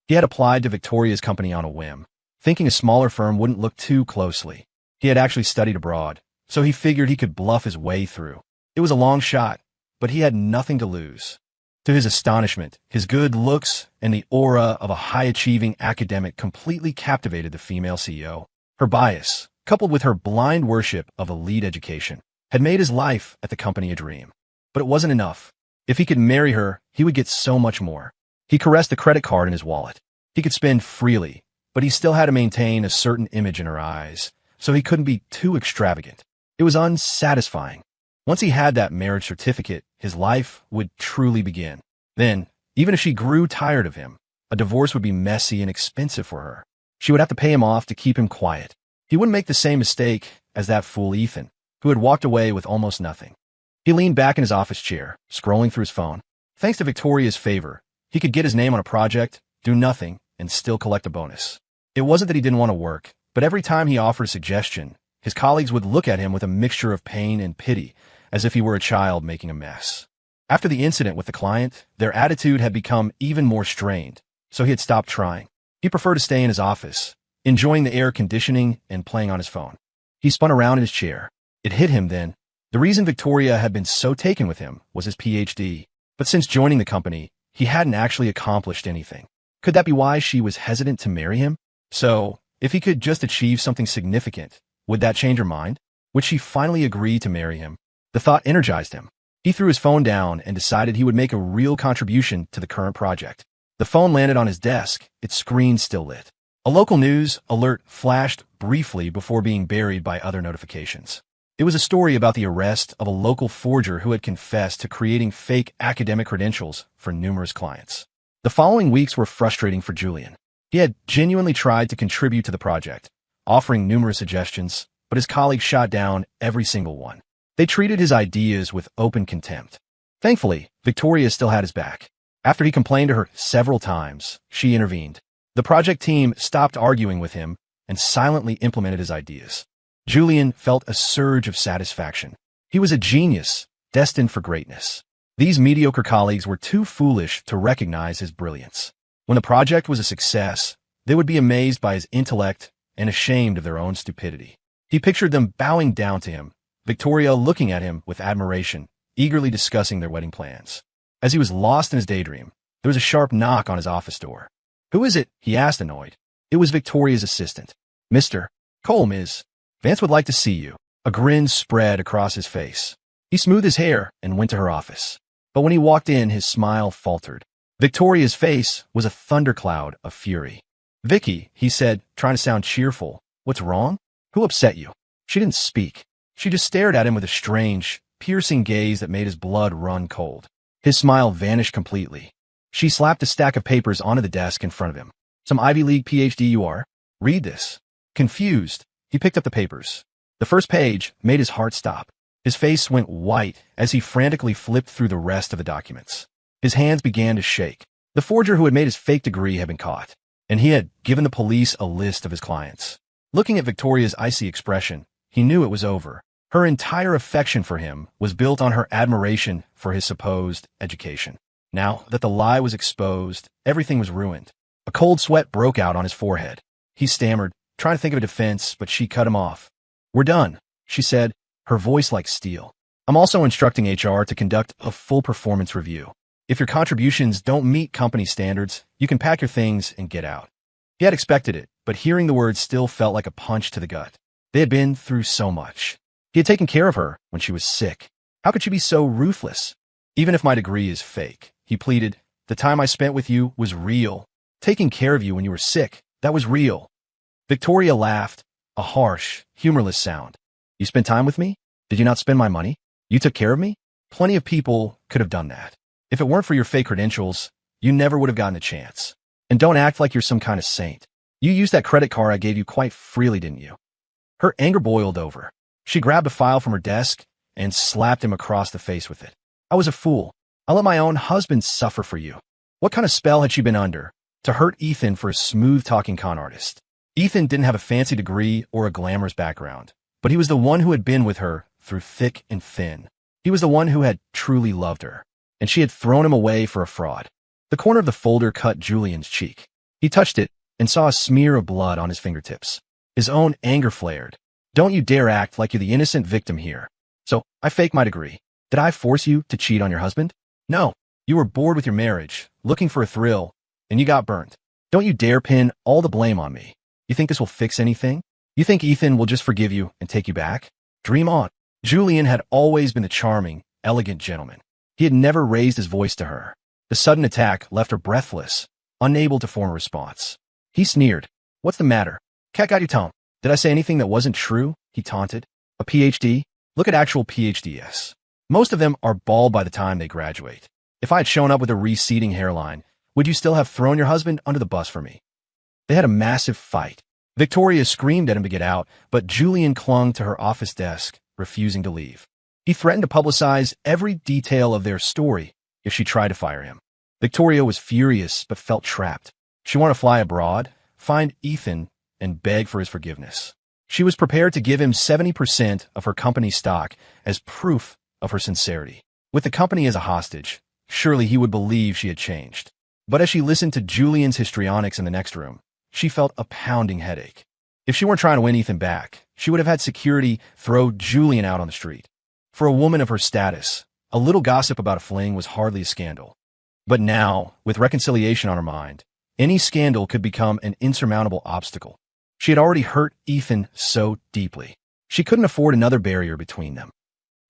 He had applied to Victoria's company on a whim, thinking a smaller firm wouldn't look too closely. He had actually studied abroad, so he figured he could bluff his way through. It was a long shot, but he had nothing to lose. To his astonishment, his good looks and the aura of a high-achieving academic completely captivated the female CEO. Her bias, coupled with her blind worship of elite education, had made his life at the company a dream. But it wasn't enough. If he could marry her, he would get so much more. He caressed the credit card in his wallet. He could spend freely, but he still had to maintain a certain image in her eyes, so he couldn't be too extravagant. It was unsatisfying. Once he had that marriage certificate, his life would truly begin. Then, even if she grew tired of him, a divorce would be messy and expensive for her. She would have to pay him off to keep him quiet. He wouldn't make the same mistake as that fool Ethan, who had walked away with almost nothing. He leaned back in his office chair, scrolling through his phone. Thanks to Victoria's favor, he could get his name on a project, do nothing, and still collect a bonus. It wasn't that he didn't want to work, but every time he offered a suggestion, his colleagues would look at him with a mixture of pain and pity, as if he were a child making a mess. After the incident with the client, their attitude had become even more strained, so he had stopped trying. He preferred to stay in his office, enjoying the air conditioning and playing on his phone. He spun around in his chair. It hit him then. The reason Victoria had been so taken with him was his PhD, but since joining the company, he hadn't actually accomplished anything. Could that be why she was hesitant to marry him? So, if he could just achieve something significant, would that change her mind? Would she finally agree to marry him? The thought energized him. He threw his phone down and decided he would make a real contribution to the current project. The phone landed on his desk, its screen still lit. A local news alert flashed briefly before being buried by other notifications. It was a story about the arrest of a local forger who had confessed to creating fake academic credentials for numerous clients. The following weeks were frustrating for Julian. He had genuinely tried to contribute to the project, offering numerous suggestions, but his colleagues shot down every single one. They treated his ideas with open contempt. Thankfully, Victoria still had his back. After he complained to her several times, she intervened. The project team stopped arguing with him and silently implemented his ideas. Julian felt a surge of satisfaction. He was a genius, destined for greatness. These mediocre colleagues were too foolish to recognize his brilliance. When the project was a success, they would be amazed by his intellect and ashamed of their own stupidity. He pictured them bowing down to him, Victoria looking at him with admiration, eagerly discussing their wedding plans. As he was lost in his daydream, there was a sharp knock on his office door. "Who is it?" he asked, annoyed. It was Victoria's assistant. "Mr. Cole, Ms. Vance would like to see you." A grin spread across his face. He smoothed his hair and went to her office. But when he walked in, his smile faltered. Victoria's face was a thundercloud of fury. "Vicky," he said, trying to sound cheerful. "What's wrong? Who upset you?" She didn't speak. She just stared at him with a strange, piercing gaze that made his blood run cold. His smile vanished completely. She slapped a stack of papers onto the desk in front of him. "Some Ivy League PhD you are? Read this." Confused, he picked up the papers. The first page made his heart stop. His face went white as he frantically flipped through the rest of the documents. His hands began to shake. The forger who had made his fake degree had been caught, and he had given the police a list of his clients. Looking at Victoria's icy expression, he knew it was over. Her entire affection for him was built on her admiration for his supposed education. Now that the lie was exposed, everything was ruined. A cold sweat broke out on his forehead. He stammered, trying to think of a defense, but she cut him off. "We're done," she said, her voice like steel. "I'm also instructing HR to conduct a full performance review. If your contributions don't meet company standards, you can pack your things and get out." He had expected it, but hearing the words still felt like a punch to the gut. They had been through so much. He had taken care of her when she was sick. How could she be so ruthless? "Even if my degree is fake," he pleaded, "the time I spent with you was real. Taking care of you when you were sick, that was real." Victoria laughed, a harsh, humorless sound. "You spent time with me? Did you not spend my money? You took care of me? Plenty of people could have done that. If it weren't for your fake credentials, you never would have gotten a chance. And don't act like you're some kind of saint. You used that credit card I gave you quite freely, didn't you?" Her anger boiled over. She grabbed a file from her desk and slapped him across the face with it. "I was a fool. I let my own husband suffer for you." What kind of spell had she been under to hurt Ethan for a smooth-talking con artist? Ethan didn't have a fancy degree or a glamorous background, but he was the one who had been with her through thick and thin. He was the one who had truly loved her, and she had thrown him away for a fraud. The corner of the folder cut Julian's cheek. He touched it and saw a smear of blood on his fingertips. His own anger flared. "Don't you dare act like you're the innocent victim here. So, I faked my degree. Did I force you to cheat on your husband? No. You were bored with your marriage, looking for a thrill, and you got burnt. Don't you dare pin all the blame on me. You think this will fix anything? You think Ethan will just forgive you and take you back? Dream on." Julian had always been the charming, elegant gentleman. He had never raised his voice to her. The sudden attack left her breathless, unable to form a response. He sneered. "What's the matter? Cat got your tongue. Did I say anything that wasn't true?" he taunted. "A PhD? Look at actual PhDs. Most of them are bald by the time they graduate. If I had shown up with a receding hairline, would you still have thrown your husband under the bus for me?" They had a massive fight. Victoria screamed at him to get out, but Julian clung to her office desk, refusing to leave. He threatened to publicize every detail of their story if she tried to fire him. Victoria was furious but felt trapped. She wanted to fly abroad, find Ethan, and beg for his forgiveness. She was prepared to give him 70% of her company's stock as proof of her sincerity. With the company as a hostage, surely he would believe she had changed. But as she listened to Julian's histrionics in the next room, she felt a pounding headache. If she weren't trying to win Ethan back, she would have had security throw Julian out on the street. For a woman of her status, a little gossip about a fling was hardly a scandal. But now, with reconciliation on her mind, any scandal could become an insurmountable obstacle. She had already hurt Ethan so deeply. She couldn't afford another barrier between them.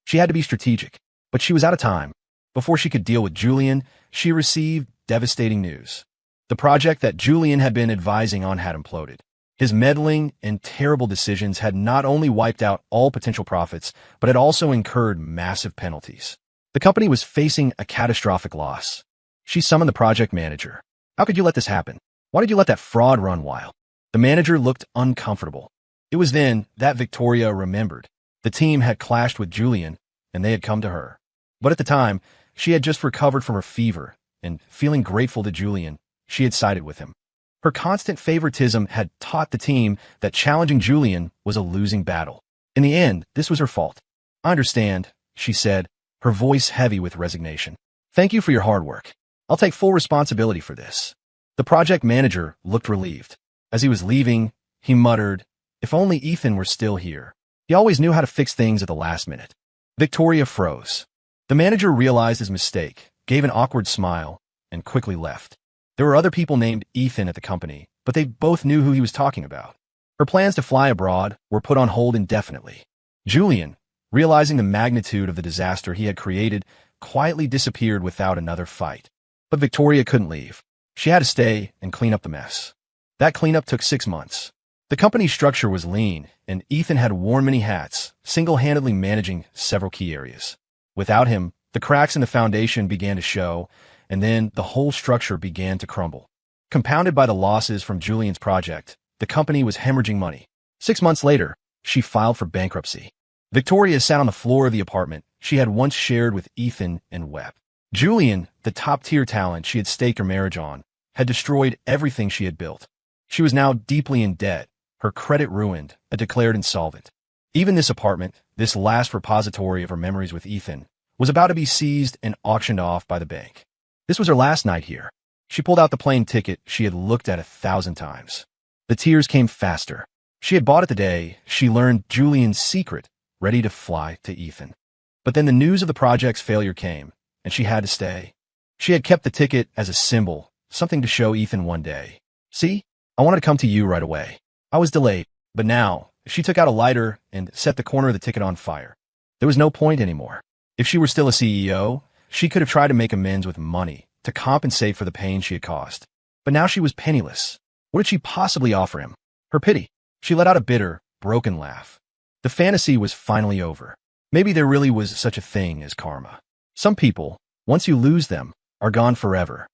She had to be strategic, but she was out of time. Before she could deal with Julian, she received devastating news. The project that Julian had been advising on had imploded. His meddling and terrible decisions had not only wiped out all potential profits, but had also incurred massive penalties. The company was facing a catastrophic loss. She summoned the project manager. "How could you let this happen? Why did you let that fraud run wild?" The manager looked uncomfortable. It was then that Victoria remembered. The team had clashed with Julian, and they had come to her. But at the time, she had just recovered from her fever, and feeling grateful to Julian, she had sided with him. Her constant favoritism had taught the team that challenging Julian was a losing battle. In the end, this was her fault. "I understand," she said, her voice heavy with resignation. "Thank you for your hard work. I'll take full responsibility for this." The project manager looked relieved. As he was leaving, he muttered, "If only Ethan were still here. He always knew how to fix things at the last minute." Victoria froze. The manager realized his mistake, gave an awkward smile, and quickly left. There were other people named Ethan at the company, but they both knew who he was talking about. Her plans to fly abroad were put on hold indefinitely. Julian, realizing the magnitude of the disaster he had created, quietly disappeared without another fight. But Victoria couldn't leave. She had to stay and clean up the mess. That cleanup took 6 months. The company's structure was lean, and Ethan had worn many hats, single-handedly managing several key areas. Without him, the cracks in the foundation began to show, and then the whole structure began to crumble. Compounded by the losses from Julian's project, the company was hemorrhaging money. 6 months later, she filed for bankruptcy. Victoria sat on the floor of the apartment she had once shared with Ethan and wept. Julian, the top-tier talent she had staked her marriage on, had destroyed everything she had built. She was now deeply in debt, her credit ruined, a declared insolvent. Even this apartment, this last repository of her memories with Ethan, was about to be seized and auctioned off by the bank. This was her last night here. She pulled out the plane ticket she had looked at 1,000 times. The tears came faster. She had bought it the day she learned Julian's secret, ready to fly to Ethan. But then the news of the project's failure came, and she had to stay. She had kept the ticket as a symbol, something to show Ethan one day. "See, I wanted to come to you right away. I was delayed." But now, she took out a lighter and set the corner of the ticket on fire. There was no point anymore. If she were still a CEO, she could have tried to make amends with money to compensate for the pain she had caused. But now she was penniless. What did she possibly offer him? Her pity. She let out a bitter, broken laugh. The fantasy was finally over. Maybe there really was such a thing as karma. Some people, once you lose them, are gone forever.